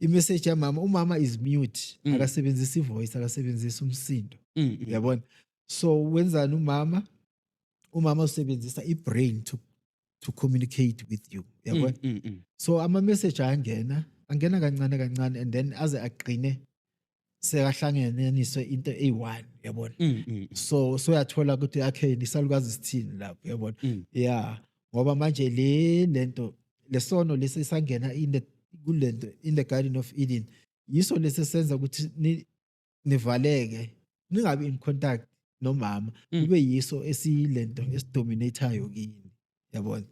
I-message yamama umama is mute akasebenzisa ivoice akasebenzisa umsindo. Yabona. So wenzani umama usebenzisa i-brain to communicate with you. Yabona. So ama message angena kancane and then aze aqine sekahlangeniswe into eyi-1 yabona. So uyathola ukuthi okay isalukazi sithini lapho yabona. Yeah, ngoba manje lento lesono lesisangena kulento in the Garden of Eden yiso lesesenza ukuthi nivaleke ningabi in contact nomama kube yiso esiyilento esidominateayo kini yabona.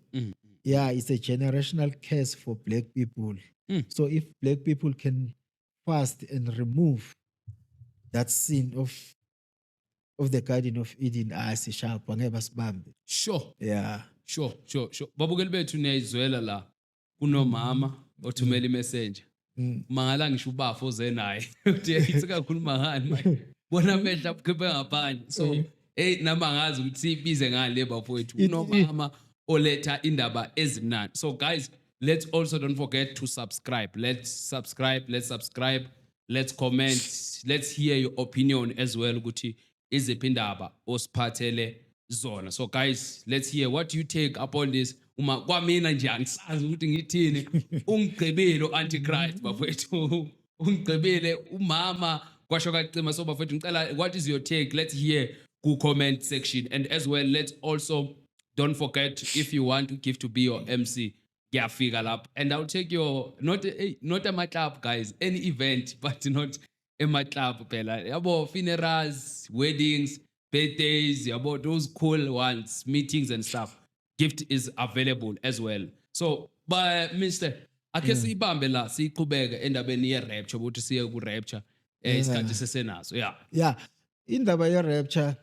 Yeah, it's a generational curse for black people. So if black people can fast and remove that sin of the Garden of Eden sharp angeke basibambe. Sure. Yeah. Sure. Babukeli bethu niyayizwela la kunomama othumela imessage. Mangala ngisho ubafo oze naye. Uthi yayithi kakhuluma ngani manje. Bona amehla bukhiphe ngaphandle. So namangazi ukuthi sibize ngale bafowethu unomama oletha indaba ezinani. So guys, let's also don't forget to subscribe. Let's subscribe. let's comment, let's hear your opinion as well ukuthi iziphi indaba osiphathele zona. So guys, let's hear what you take upon this. Uma kwamina nje angisazi ukuthi ngithini. Ungigqibile uAntichrist bafethu. Ungigqibile umama kwasho kacima so bafethu ngicela what is your take? Let's hear ku comment section, and as well let's also don't forget if you want to give to be your MC. Yeah, figure up, and I'll take your not at my club, guys. Any event, but not in my club. Pela, about funerals, weddings, birthdays, about those cool ones, meetings and stuff. Gift is available as well. So, but Mr. Ake siyibambe la siqhubeke endabeni ye rapture ukuthi siye ku rapture isikhathi sesenazo. Yeah. Indaba ye rapture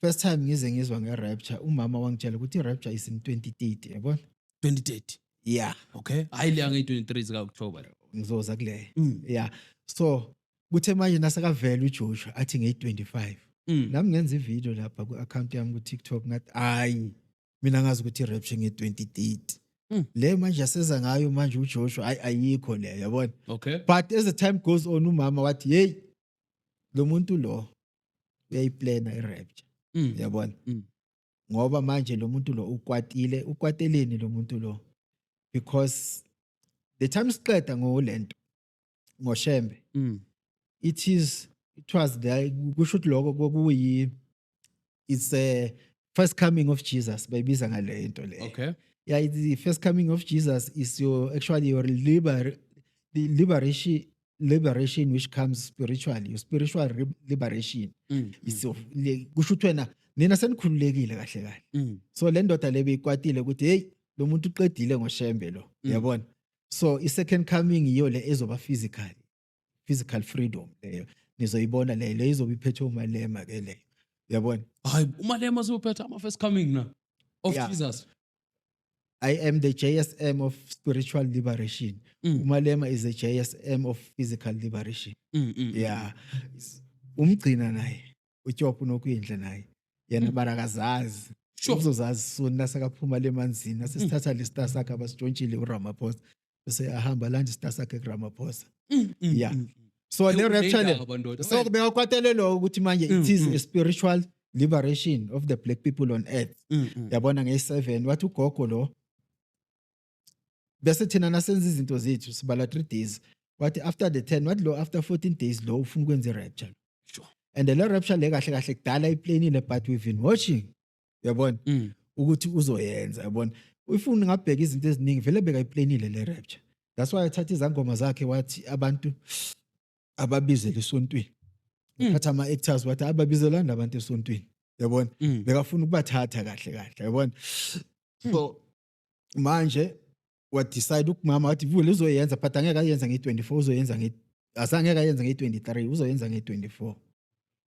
first time ngize ngizwa nge rapture umama wangitshela ukuthi i rapture is in 2030 yabona. 2030. Yeah. Okay. Ayile yange 23 zika October. Ngizoza kule. Yeah. So kuthe manje nasakavela uJoshua athi nge25. Nami ngenza ivideo lapha ku account yami ku TikTok ngathi hayi mina ngazi ukuthi i rapture nge2030. Le manje aseza ngayo manje uJoshua ayikho le yabona. Okay. But as the time goes on umama wathi hey lo muntu lo uyayiplana i rapture. Yabona. Ngoba manje lo muntu lo ukwateleni lo muntu lo because the time siqeda ngolento ngoshembe it was there kusho ukuthi lokho kokuyi it's a first coming of Jesus bayibiza ngale into le. Okay. Yeah, the first coming of Jesus is your actually your liberation which comes spiritually, your spiritual liberation. Is kusho ukuthi wena nina senikhululekile kahle kahle. So le ndoda lebe ikwatile ukuthi hey lo muntu uqedile ngoshembe lo yabona. So i second coming iyo le ezoba physical freedom leyo nizoyibona le izoba iphethe umalema ke le yabona. Hayi umalema uzophethe ama first coming na of Jesus. I am the JSM of spiritual liberation. Umalema is the JSM of physical liberation. Yeah. Umgcina naye uJob nokuyindle naye yena barakazazi uzozazi sona sakaphuma lemanzini asisithatha lista sakhe abasijontshile uRamaphosa bese ahamba lanje sista sakhe kuRamaphosa. Yeah. So le rapture so kubeka kwatele lo ukuthi manje it is a spiritual liberation of the black people on earth. Yabona nge7 wathi ugogo lo bese thina nasenza izinto zethu sibala 3 days wathi after the 10 wathi lo after 14 days lo ufuna ukwenza rapture. Sure. And the rapture le kahle kahle kudala iplanile but we've been watching yabona ukuthi uzoyenza yabona ufuna ngabheka izinto eziningi vele beka iplanile le rapture. That's why athatha izangoma zakhe wathi abantu ababizela esontweni uthatha ama actors wathi ababizelana nabantu esontweni yabona bekafuna ukubathatha kahle kahle yabona. So manje what decide ukumama wathi vule uzoyenza but angeke ayenza nge24 uzoyenza asangeke ayenza nge23 uzoyenza nge24.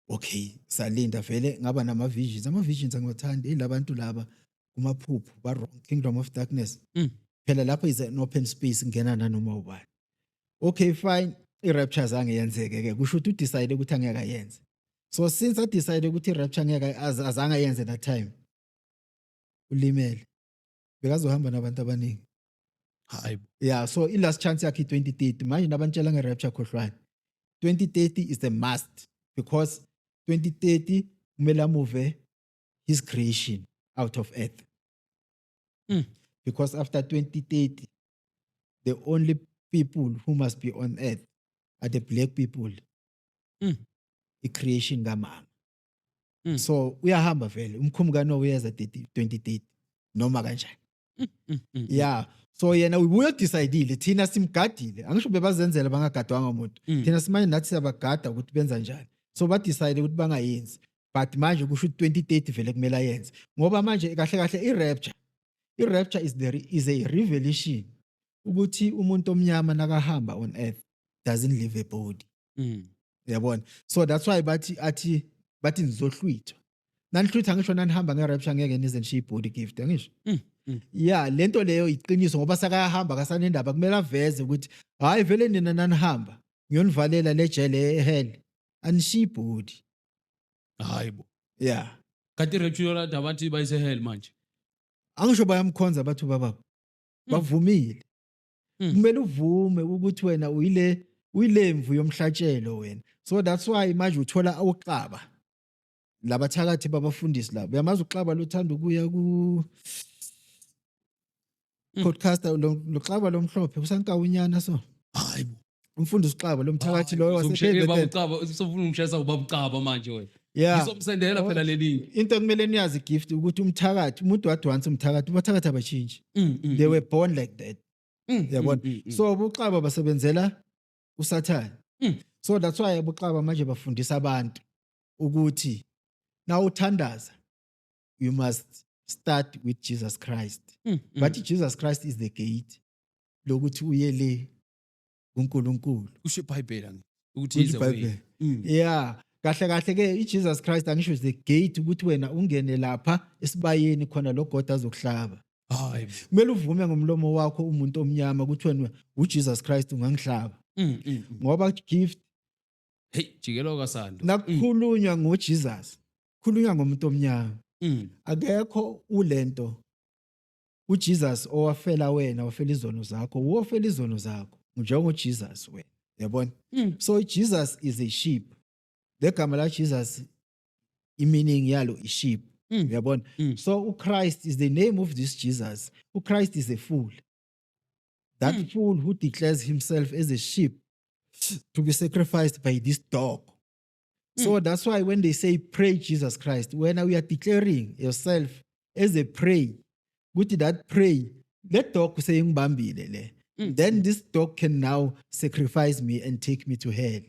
Okay salinda vele ngaba nama visions angiwathanda ilabantu laba kumaphupho ba wrong kingdom of darkness. Phela lapho is an open space ngena nanoma ubani. Okay fine i rapture zange yenzeke ke kusho ukuthi udecide ukuthi angeke ayenze. So since I decide ukuthi i rapture angeke azange ayenze that time ulimele bekazohamba nabantu abaningi. Hayi. Yeah, so i last chance yakhe 2030 manje nabantshela nge rapture khohlwane. 2030 is a must because 2030 kumele amove his creation out of earth. Because after 2030 the only people who must be on earth are the black people. I creation kamama. So uyahamba vele umkhumukani uyeza 2030 noma kanjani. Yeah. So yena ubuye decidile thina simgadile angisho bebazenzela bangagadwanga umuntu thina simanje nathi siyabagada ukuthi benza njani. So ba decide ukuthi bangayenzi but manje kusho 2030 vele kumele ayenze ngoba manje kahle kahle i rapture is a revelation ukuthi umuntu omnyama nakahamba on earth doesn't leave a body. Yabona. So that's why bathi nizohlwithwa nanihlwitha ngisho nanihamba nge rapture ngeke nize nishiye body gift angisho. Yeah, lento leyo iqiniso ngoba sakahamba kasanendaba kumele aveze ukuthi hayi vele nina nanihamba ngiyonivalela lejele ehell anishiye body. Hayibo. Yeah. Kanti rapture la dabantu bayise hell manje. Angisho bayamkhonza bathu bababo. Bavumile. Kumele uvume ukuthi wena uyile uyilemvu yomhlatshelo wena. So that's why manje uthola uXaba labathakathi babafundisi labo. Uyamazi uXaba lothanda ukuya ku podcaster lo Xaba lomhlophe usankawunyana so. Hayi. Umfundisi uXaba lomthakathi loyo waseKZN. Usofuna ungishesa ubaba uXaba manje wena. Yeah. Ngizomsendela phela leli. Into kumele niyazi gift ukuthi umthakathi umuntu wadwansa umthakathi abathakathi abachinji. They were born like that. Yabona. So uXaba basebenzela uSathane. So that's why uXaba manje bafundisa abantu ukuthi now uthandaza you must start with Jesus Christ. But Jesus Christ is the gate lokuthi uyele kuNkulunkulu. Kusho iBhayibheli ukuthi is a way. Yeah. Kahle ke iJesus Christ angisho is the gate ukuthi wena ungene lapha esibayeni khona lo God azokuhlaba. Hayi. Kumele uvume ngomlomo wakho umuntu omnyama ukuthi wena uJesus Christ ungangihlaba. Ngoba gift hey jikelo kasando. Nakukhulunywa ngoJesus. Khulunywa ngomuntu omnyama. Akekho ulento uJesus owafela wena wafela izono zakho wofela izono zakho njengo Jesus wena. Yabona? So Jesus is a sheep. The gama la Jesus meaning yalo is sheep. Yabona? So Christ is the name of this Jesus. Christ is a fool. That fool who declares himself as a sheep to be sacrificed by this dog. So that's why when they say pray Jesus Christ, when we are declaring yourself as a prey, with that prey, that dog saying ngibambile le. Then this dog can now sacrifice me and take me to hell.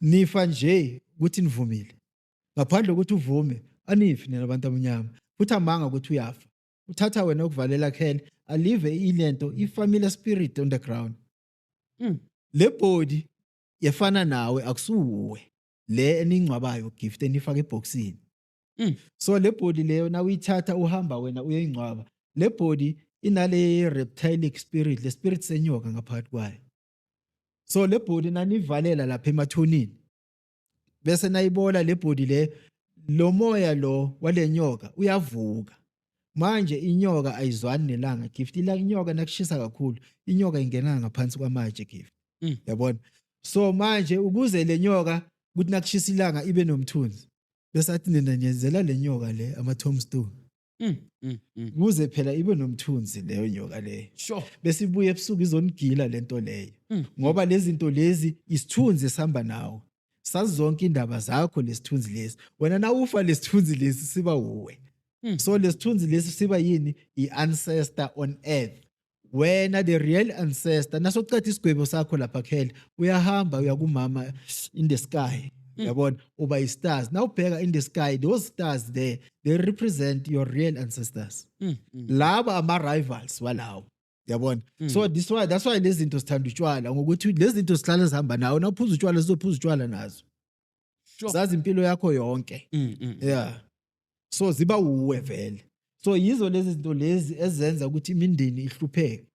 Nifa nje ukuthi nivumile. Ngaphandle ukuthi uvume, anifi nina abantu abanyama. Futhi amanga ukuthi uyafa. Uthatha wena ukuvalela hell, alive ilento, ifamily spirit on the ground. Le body yefana nawe akusuwe. Le eningcwabayo gift enifaka eboxini. So le body leyo na uyithatha uhamba wena uyengcwaba. Le body inale reptilic spirit, le spirit senyoka ngaphakathi kwayo. So le body nanivalela lapha emathunini. Bese nayibola le body le lo moya lo walenyoka uyavuka. Manje inyoka ayizwani nelanga gift ila inyoka nakushisa kakhulu inyoka ingena ngaphansi kwamatshe gift. Yabona? So manje ukuze lenyoka ukuthi nakushisa ilanga ibe nomthunzi. Bese athi nina nyenzela lenyoka le ama tombstone. Kuze phela ibe nomthunzi leyo nyoka leyo. Sure. Bese ibuye ebusuku izonigila lento leyo. Ngoba lezi zinto lezi isithunzi esihamba nawo. Sazi zonke indaba zakho lesithunzi lesi. Wena na ufa lesithunzi lesi siba uwe. So lesithunzi lesi siba yini? I-ancestor on earth. Wena the real ancestor nasocatha isigwebo sakho lapha khele uyahamba uya kumama in the sky. Yabona uba i-stars. Now ubheka in the sky those stars there they represent your real ancestors. Laba ama rivals walawo. Yabona? So that's why lezi zinto sithanda utshwala ngokuthi lezi zinto sihlala zihamba nawo nawuphuza utshwala sizophuza utshwala nazo. Sazi impilo yakho yonke. Yeah. So ziba uwe vele. So yizo lezi zinto lezi ezenza ukuthi imindeni ihlupheke.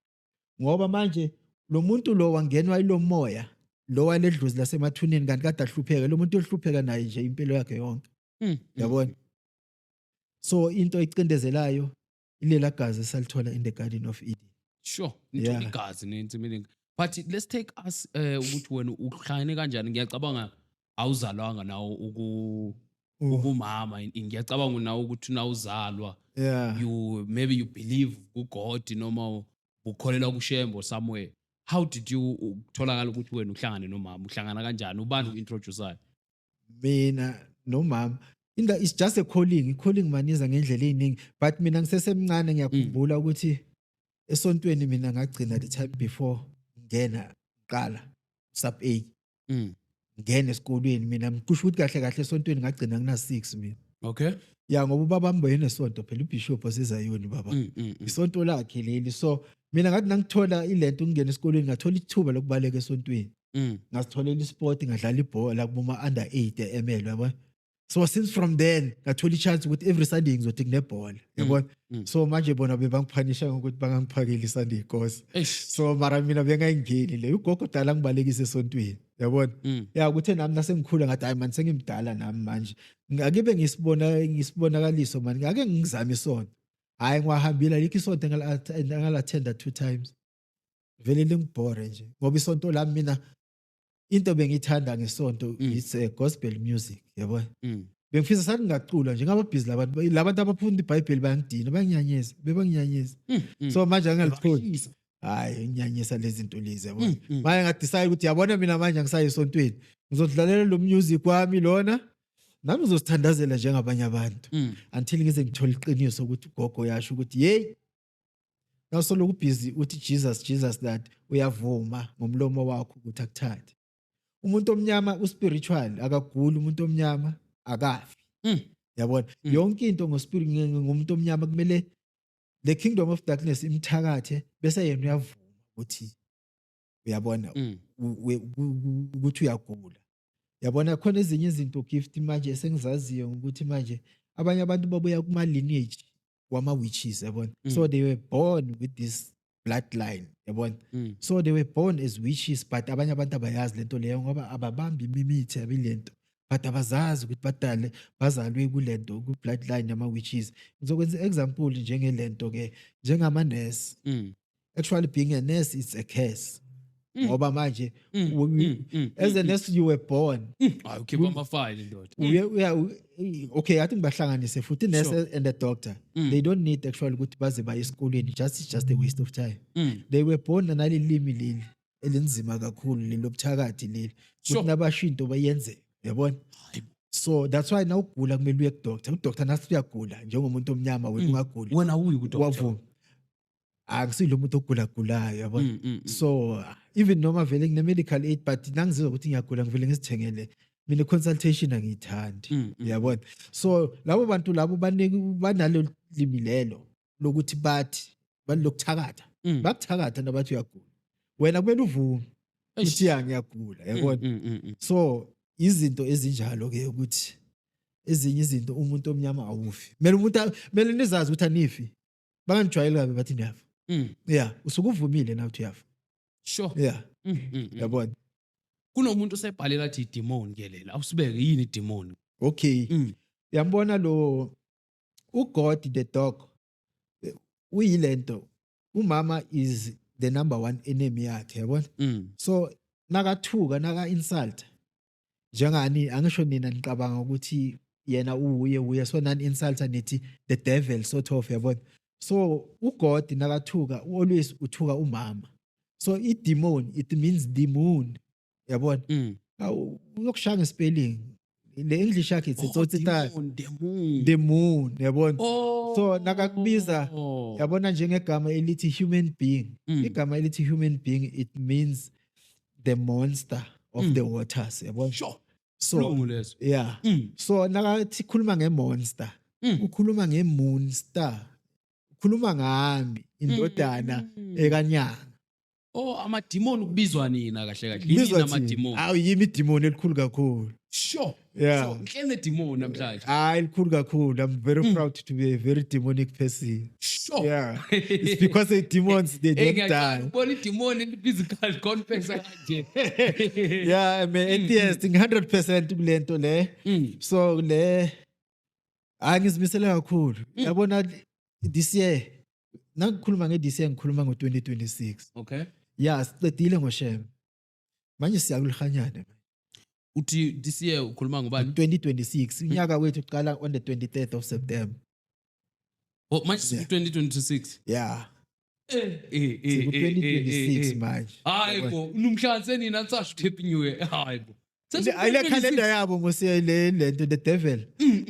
Ngoba manje lo muntu lo wangenwa ilo moya lo waledluzi lasemathuneni kanti kade ahlupheke lo muntu ohlupheka naye nje impilo yakhe yonke. Yabona? So into icindezelayo ilela gazi salithola in the Garden of Eden. Sure. Igazi nensimini. But let's take us ukuthi wena uhlangene kanjani ngiyacabanga awuzalwanga nawo ukumama ngiyacabanga nawo ukuthi nawuzalwa maybe you believe kuGod noma ukholelwa kuShembo somewhere. How did you tholakala ukuthi wena uhlangane nomama uhlangana kanjani ubani uintroduceayo? Mina nomama it's just a calling maniza ngendlela eziningi but mina ngisesemncane ngiyakhumbula ukuthi esontweni mina ngagcina the time before ngena qala sub A ngene esikolweni mina ngikusho ukuthi kahle esontweni ngagcina ngina 6 mina. Okay. Ya ngoba ubaba mbene esonto phela ubishop osezayoni baba. Isonto lakhe leli so mina ngathi ngithola ilento ngingena esikolweni ngathola ithuba lokubaleka esontweni. Ngasitholela isport ngadlala ibhola kuma under 8 eMelo yabo. So since from then ngathola ichance ukuthi every Sunday ngizothi kunebhola yabona. So manje bona bebangiphanisha ngokuthi bangangiphakela iSunday course. So mara mina bengayingeni le ugogo dala ngibalekise esontweni yabona. Ya ukuthi nami nasengikhula ngathi hayi man sengimdala nami manje ngakibe ngisibonakaliso man ngake ngizame isonto. Hayi ngiwahambile likho isonto engalathenda 2 times. Vele lingibhore nje ngoba isonto lami mina into bengithanda ngesonto it's gospel music yabo. Mm. Bengifisa sathi ngacula nje ngababhizi labantu abafunda iBhayibheli bayangidina banginyanyisa bebanginyanyisa. So manje angaliculi. Hayi nginyanyisa lezi zinto lezi yabo. Manje ngadecide ukuthi yabona mina manje ngisayi esontweni. Ngizodlalela lo music wami lona. Nami ngizosithandazela njengabanye abantu. Until ngize ngithola iqiniso ukuthi ugogo yasho ukuthi hey nawusoloku busy uthi Jesus that uyavuma ngomlomo wakho ukuthi akuthathe. Umuntu omnyama uspiritual akaguli umuntu omnyama akafi. Yabona yonke into ngospirit ngomuntu omnyama kumele the kingdom of darkness imthakathe bese yena uyavuma ukuthi uyabona ukuthi uyagula. Yabona khona ezinye izinto gift manje sengizaziyo ukuthi manje abanye abantu babuya kuma lineage wama witches yabona. So they were born with this bloodline yabona. So they were born as witches but abanye abantu abayazi lento leyo ngoba ababambi imithi abilento but abazazi ukuthi bazalwe kulento ku bloodline yama witches. Ngizokwenza example njengelento ke njengama nurse. Actually being a nurse is a curse. Ngoba manje as a nurse you were born. I keep on my file ndoda. Okay, I think bahlanganise futhi nurse and the doctor. They don't need actually ukuthi baze baye esikoleni it's just a waste of time. They were born nalilimi leli elinzima kakhulu lelobuthakathi leli. Ukuthi nabashinto bayenze yabona. So that's why now ugula kumele uye ku doctor. Udoctor nasi uyagula njengomuntu omnyama wethu ungaguli. Wena uyi ku doctor. Akusilo umuntu ogula-gulayo yabona. So even noma vele ngine medical aid but nangizizwa ukuthi ngiyagula ngivele ngizithengele mina consultation angiyithandi yabona. So labo bantu labo banalo limi lelo lokuthi bathi balokuthakatha bakuthakatha nabathi uyagula wena kumele uvume ukuthi ngiyagula yabona. So izinto ezinjalo ke ukuthi ezinye izinto umuntu omnyama awufi kumele nizazi ukuthi anifi bangangijwayeli kabi bathi niyafa. Yeah, usukuvumile na uthi yafa. Sure. Yeah. Yabona. Kunomuntu osebhalela athi demon ke lela. Awusibeke yini demon? Okay. Yambona lo uGod the dog. Uyilento. Umama is the number one enemy yakhe yabona. So nakathuka naka insult. Njengani angisho nina niqabanga ukuthi yena uye so nani insulter nithi the devil sort of yabona. So uGod nakathuka always uthuka umama. So demon it means the moon yabona. Uyokushaya spelling le English yakhe it's the moon yabona. So nakakubiza yabona njengegama elithi human being. Igama elithi human being it means the monster of the waters yabona. Sure. So yeah. So nakathi khuluma ngemonster ukhuluma ngemonster. Khuluma ngami indodana ekanyanga. Ama demon kubizwa nina kahle kahle. Yini ama demon? Yimi demon elikhulu kakhulu. Sure. Yeah. So ngihlele demon namhlanje. Elikhulu kakhulu. I'm very proud to be a very demonic person. Sure. Yeah. It's because the demons they don't die. Ubona demon in physical confess kanje. Yeah, I'm an atheist 100% kulento le. So le angizimisele kakhulu. Yabona this year nangikhuluma this year ngikhuluma ngo2026. Okay. Yeah, siqedile ngoshem. Manje siyakulihanyana. Uthi this year ukhuluma ngobani? 2026. Unyaka wethu uqala on the 23rd of September. Oh, manje 2026. Yeah. 2026 manje. Hayibo, unumhlanze nina nisasho happy new year. Hayibo. Ayile calendar yabo ngosiyele lento the devil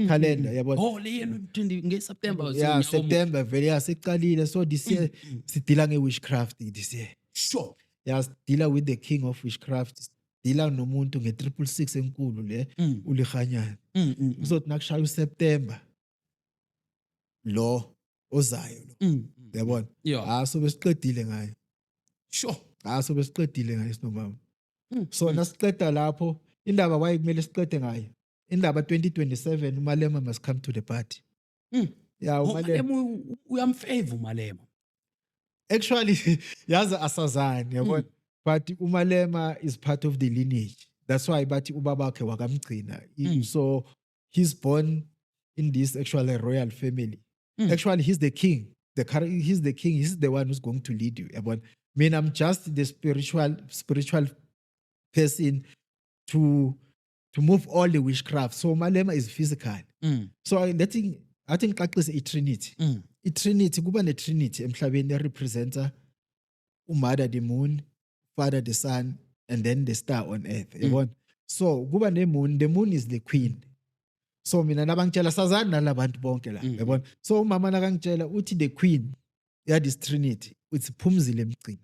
calendar yabona. Le yena ngeSeptember. Yeah, September vele yasiqalile so this year sidila nge-witchcraft this year. Sure. Yeah, deal with the king of witchcraft. Deal nomuntu nge666 enkulu le ulihanyana. Uzothi nakushaya uSeptember lo ozayo lo. Yabona. So besiqedile ngayo. Sure. So besiqedile ngayo sinomama. So nasiqeda lapho indaba wayekumele siqede ngayo. Indaba 2027 uMalema must come to the party. Yeah, uMalema uyamfavor uMalema. Actually yazi asazani yabona. But uMalema is part of the lineage. That's why bathi ubaba wakhe wakamgcina. So he's born in this actually royal family. Actually he's the king. He's the king. He's the one who's going to lead you. But I mean, I'm just the spiritual person to move all the witchcraft. So Malema is physical. So I think xaxise i-Trinity. I-Trinity kuba ne-Trinity emhlabeni erepresenta uMother the Moon, Father the Sun, and then the star on earth. Yabona? So kuba ne-moon, the moon is the queen. So mina nabangitshela sazani nalabantu bonke la. Yabona? So umama nakangitshela uthi the queen ya this Trinity uthi Phumzile Mgcina.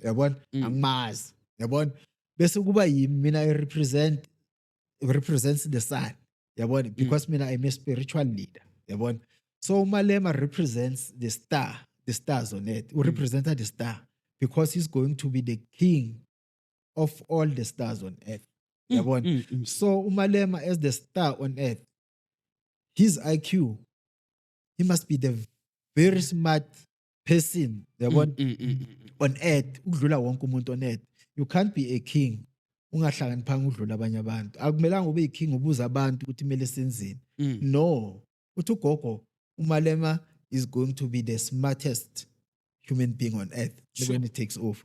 Yabona? Angimazi. Yabona? Bese kuba yimi mina represents the sun. Yabona? Because mina I'm a spiritual leader. Yabona? So Malema represents the stars on earth. Who represented the star because he's going to be the king of all the stars on earth. Yabona? So Malema as the star on earth, his IQ, he must be the very smart person on earth. Udlula wonke umuntu on earth. You can't be a king ungahlakaniphanga udlula abanye abantu. Akumelanga ube iking ubuza abantu ukuthi kumele senzeni. No. Uthi ugogo uMalema is going to be the smartest human being on earth when he takes over.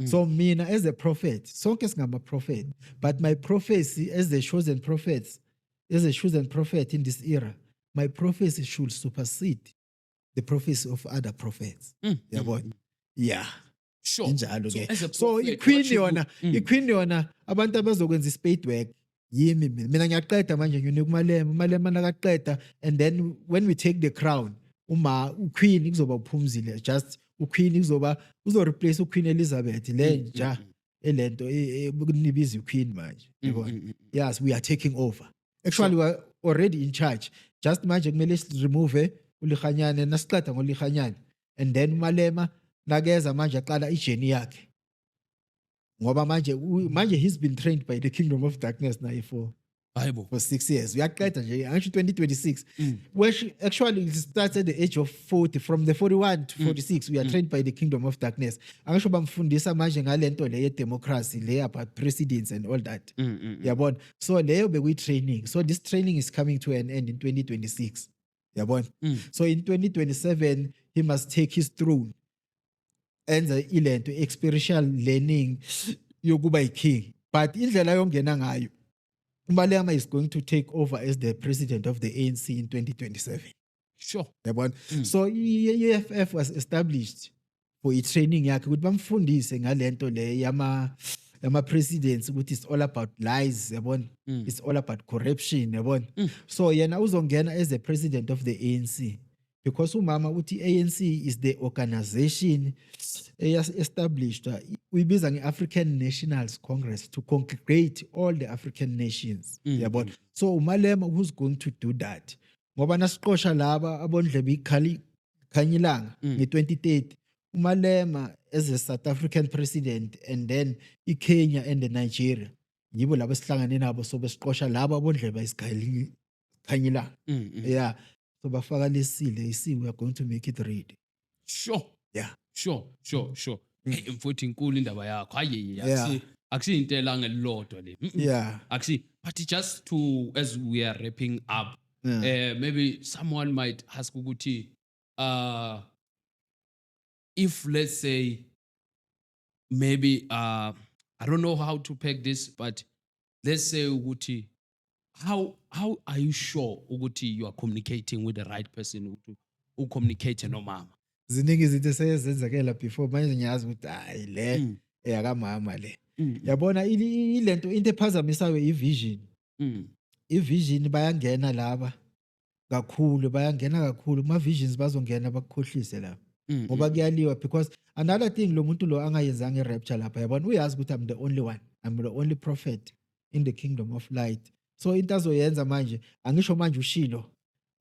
So mina as a prophet, sonke singama prophet, but my prophecy as the chosen prophets, as a chosen prophet in this era, my prophecy should supersede the prophecy of other prophets. Yeah. Sure. So iqueen yona abantu abazokwenza spade work yimi mina ngiyaqeda manje ngiyone kuMalema nakaqeda, and then when we take the crown uqueen kuzoba uPhumzile, just uqueen uzo replace uQueen Elizabeth le nja elento ekunibiza uqueen manje. Yes, we are taking over. Actually we are already in charge. Just manje kumele remove uLikhanyane nasiqeda ngoLikhanyane, and then Malema nakeza manje aqala ijeni yakhe. Ngoba manje he's been trained by the kingdom of darkness now for 6 years. Uyaqeda nje actually 2026. Where actually it starts at the age of 40. From the 41 to 46 we are trained by the kingdom of darkness. Angisho bamfundisa manje ngalento le democracy le about presidents and all that. Yabona? So leyo be we training. So this training is coming to an end in 2026. Yabona? So in 2027 he must take his throne and ilento experiential learning yokuba iking. But indlela yongena ngayo Malema is going to take over as the president of the ANC in 2027. Sure. So EFF was established for its training yakhe ukuthi bamfundise ngalento le yama presidents ukuthi it's all about lies, yabona? It's all about corruption, yabona? So yena uzongena as the president of the ANC because umama uthi ANC is the organization established uyibiza nge-African Nationals Congress to congregate all the African nations. Yabona? So uMalema who's going to do that? Ngoba nasiqosha laba abondlebe ikhanyilanga nge-2030 uMalema as a South African president, and then iKenya and the Nigeria yibo labo sihlangane nabo so besiqosha laba abondlebe isikhanyilanga. Yeah. So bafaka lesile see we are going to make it ready. Sure. Yeah. Sure. Mfuthi inkulu indaba yakho. Hayi akusiyinto elanga elilodwa le. Yeah. Actually, but just to, as we are wrapping up, maybe someone might ask ukuthi if let's say maybe I don't know how to peg this, but let's say ukuthi how are you sure ukuthi you are communicating with the right person who communicate nomama? Ziningi izinto seyezenzakela before manje ngiyazi ukuthi hayi le eyakamama le. Yabona ilento into ephazamisayo ivision. Ivision bayangena laba kakhulu ma visions bazongena bakukhohlise lapha. Ngoba kuyaliwa because another thing lo muntu lo angayenzanga irapture lapha yabona uyazi ukuthi I'm the only one. I'm the only prophet in the kingdom of light. So into azoyenza manje angisho manje ushilo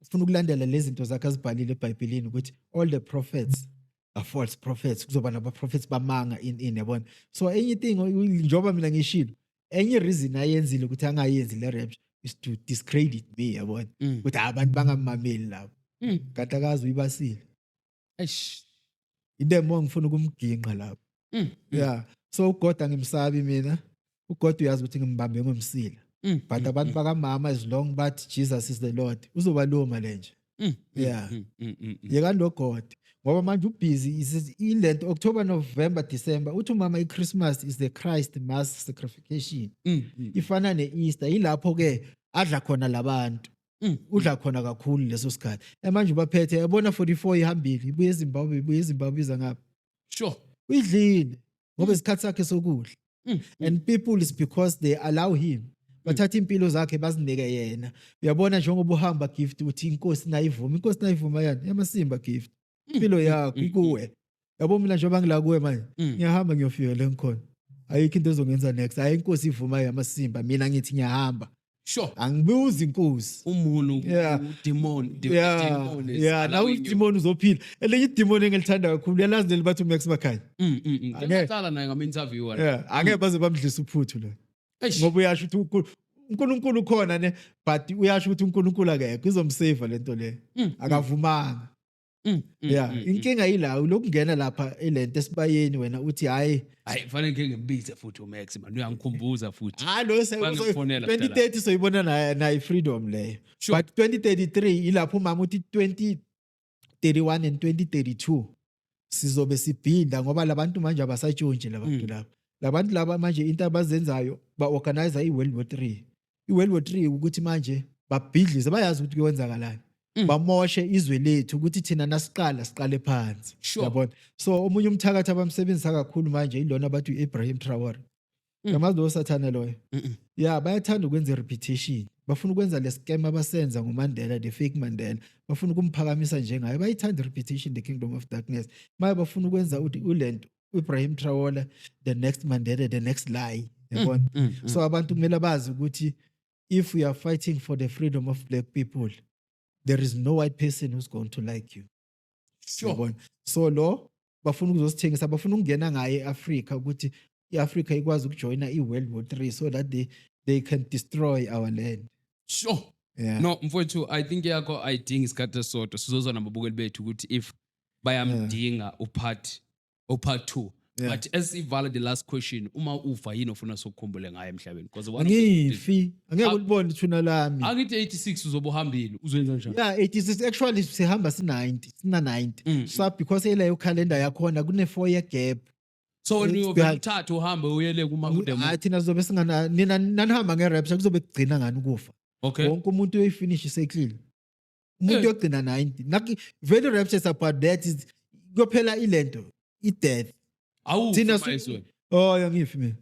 ufuna ukulandela lezi zinto zakhe azibhalile eBhayibhelini ukuthi all the prophets are false prophets, kuzoba naba prophets bamanga in yabona. So anything njoba mina ngishilo enye reason ayenzile ukuthi angayenzi le rapture is to discredit me yabona ukuthi abantu bangamameli lapho kanti akazi uyibasile. Idemo ngifuna ukumginqa lapho. Yeah. So uGod angimsabi mina. uGod uyazi ukuthi ngimbambe ngomsila. But abantu bakamama as long but Jesus is the Lord uzoba loma lenje. Yeah. Yeka lo God ngoba manje ubusy ilento October November December uthi mama iChristmas is the Christ mass sacrification ifana neEaster ilapho ke adla khona labantu udla khona kakhulu leso sikhathi manje baphethe yabona 44 ihambile ibuye eZimbabwe iza ngapha sure uyidlile ngoba isikhathi sakhe sokudla and people is because they allow him bathatha impilo zakhe bazinike yena uyabona njengoba uhamba gift uthi inkosi nayivuma yani yamasimba gift impilo yakho ikuwe yabo mina njengoba ngila kuwe manje ngiyahamba ngiyofika le ngikhona ayikho into ezongenza next hayi inkosi ivuma yamasimba mina ngithi ngiyahamba sure angibuzi inkosi umunu demon nawo idemon uzophila elinye idemon engilithanda kakhulu yalazi nelibathi uMax Makhanya ngiyaqala naye ngama interview angeke baze bamdlisa uphuthu la ngoba uyasho ukuthi uNkulunkulu khona ne but uyasho ukuthi uNkulunkulu akekho izomsave lento le akavumanga inkinga yila lokungena lapha elento esibayeni wena uthi hayi fanele ngeke ngibize futhi uMax man uyangikhumbuza futhi lo 2030 soyibona na freedom leyo but 2033 ilapho mama uthi 2031 and 2032 sizobe sibhinda ngoba labantu manje abasatshontshe labantu lapha labantu laba manje into abazenzayo ba-organize i-World War 3 i-World War 3 ukuthi manje babhidlize bayazi ukuthi kuyenzakalani bamoshe izwe lethu ukuthi thina siqale phansi yabona so omunye umthakathi abamsebenzisa kakhulu manje ilona bathi uIbrahim Traore yamazi lo sathana loyo bayathanda ukwenza repetition bafuna ukwenza le scam abasenza nguMandela the fake Mandela bafuna ukumphakamisa njengaye bayithanda repetition the kingdom of darkness maye bafuna ukwenza ulento uIbrahim Traore the next Mandela the next lie yabona so abantu kumele bazi ukuthi if we are fighting for the freedom of black people there is no white person who's going to like you sure so lo bafuna ukuzosithengisa bafuna ukungena ngaye eAfrica ukuthi iAfrica ikwazi ukujoina iWorld War 3 so that they can destroy our land sure no mfowethu I think yakho idinga isikhathi sodwa sizozwa nababukeli bethu ukuthi if bayamdinga upart 2 but as ivala the last question uma ufa yini ofuna sokukhumbule ngaye emhlabeni because ngifi angeke ulibone ithuna lami angithi 86 uzobuhambile uzoyenza njani 86 actually sihamba sina 90 so because ile calendar yakhona kune 4 year gap so uyothatha uhambe uyele kuma kudemo thina sizobe singana nina nanihamba ngerapture kuzobe kugcina ngani ukufa wonke umuntu uyifinish iseklile umuntu yogcina 90 naki very rapture is about that is kuphela ilento death thina yangifi mina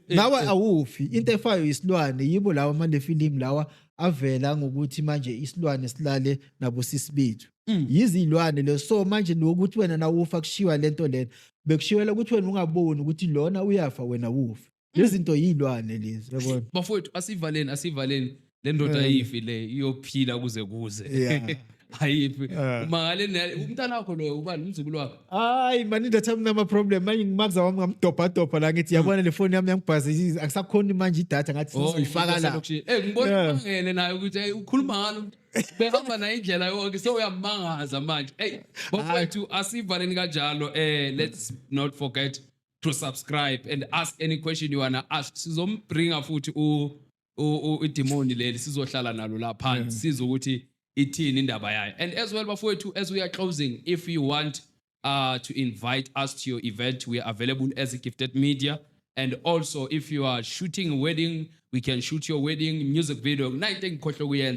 nawe awufi into efayo isilwane yibo lawa manje film lawa avela ngokuthi manje isilwane silale nabo sisibethu yizilwane le so manje nokuthi wena nawufa kushiwa lento lena bekushiwela ukuthi wena ungaboni ukuthi lona uyafa wena ufa lezi zinto yilwane lezi yabona bafowethu asivaleni le ndoda ayifi le iyophila kuze hayipi mangale umntana wakho lo ubani umzukulu wakho hayi mani ndatha mina ama problem manje ngimakuza wami ngamdobha la ngithi yabona le phone yami yangibhazi akusakhoni manje idatha ngathi sizoyifaka la ngibona ngene nayo ukuthi ukhuluma ngalo behamba na indlela yonke so uyamangaza manje bafowethu asivaleni kanjalo let's not forget to subscribe and ask any question you wanna ask sizombringa futhi idemoni leli sizohlala nalo la phansi sizokuthi ithini indaba yayo and as well bafowethu as we are closing if you want to invite us to your event we are available as a Gifted Media and also if you are shooting a wedding we can shoot your wedding music video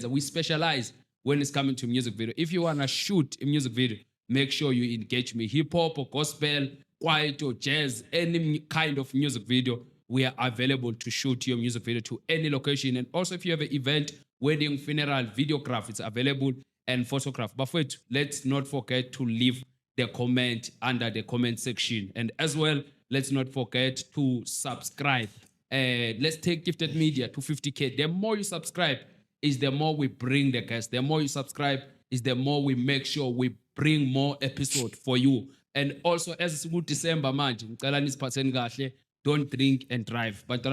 we specialize when it's coming to music video if you want to shoot a music video make sure you engage me hip hop or gospel quiet or jazz any kind of music video we are available to shoot your music video to any location and also if you have an event wedding, funeral, videograph, it's available and photograph. But wait, let's not forget to leave the comment under the comment section. And as well, let's not forget to subscribe. Let's take Gifted Media to 50K. The more you subscribe is the more we bring the guests. The more you subscribe is the more we make sure we bring more episodes for you. And also, as it's good December, man, don't drink and drive. But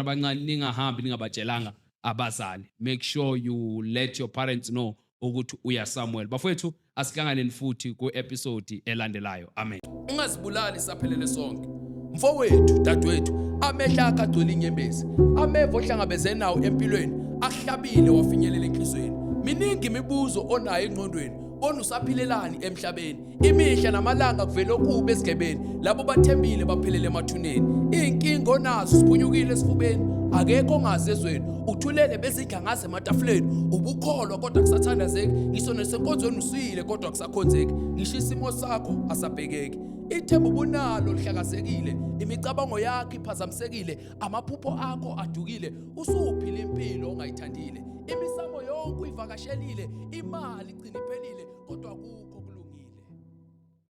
abazali make sure you let your parents know ukuthi uya somewhere bafowethu asihlangane futhi ku episode elandelayo amen ungazibulali saphelele sonke mfowethu dadwethu amehla akagcwele inyembezi amevo ohlangabezene nawo empilweni ahlabile wafinyelela enhlizweni Miningi imibuzo onayo engqondweni, bona usaphilelani emhlabeni. Imihla namalanga kuvela okubi esigebeni, labo bathembile baphelele emathuneni. Inkinga onazo siphunyukile esifubeni, akekho ongazi ezweni. Uthulele bezidla ngaze ematafuleni, ubukholwa kodwa kusathandazeki. Ngisho nesenkonzweni usile kodwa kusakhonzeki. Ngisho isimo sakho asabhekeki. Ithemba ubunalo lihlakazekile, imicabango yakho iphazamisekile, amaphupho akho adukile. Usuphila impilo ongayithandile, imisamo yonke uyivakashelile, imali igcina iphelile kodwa akukho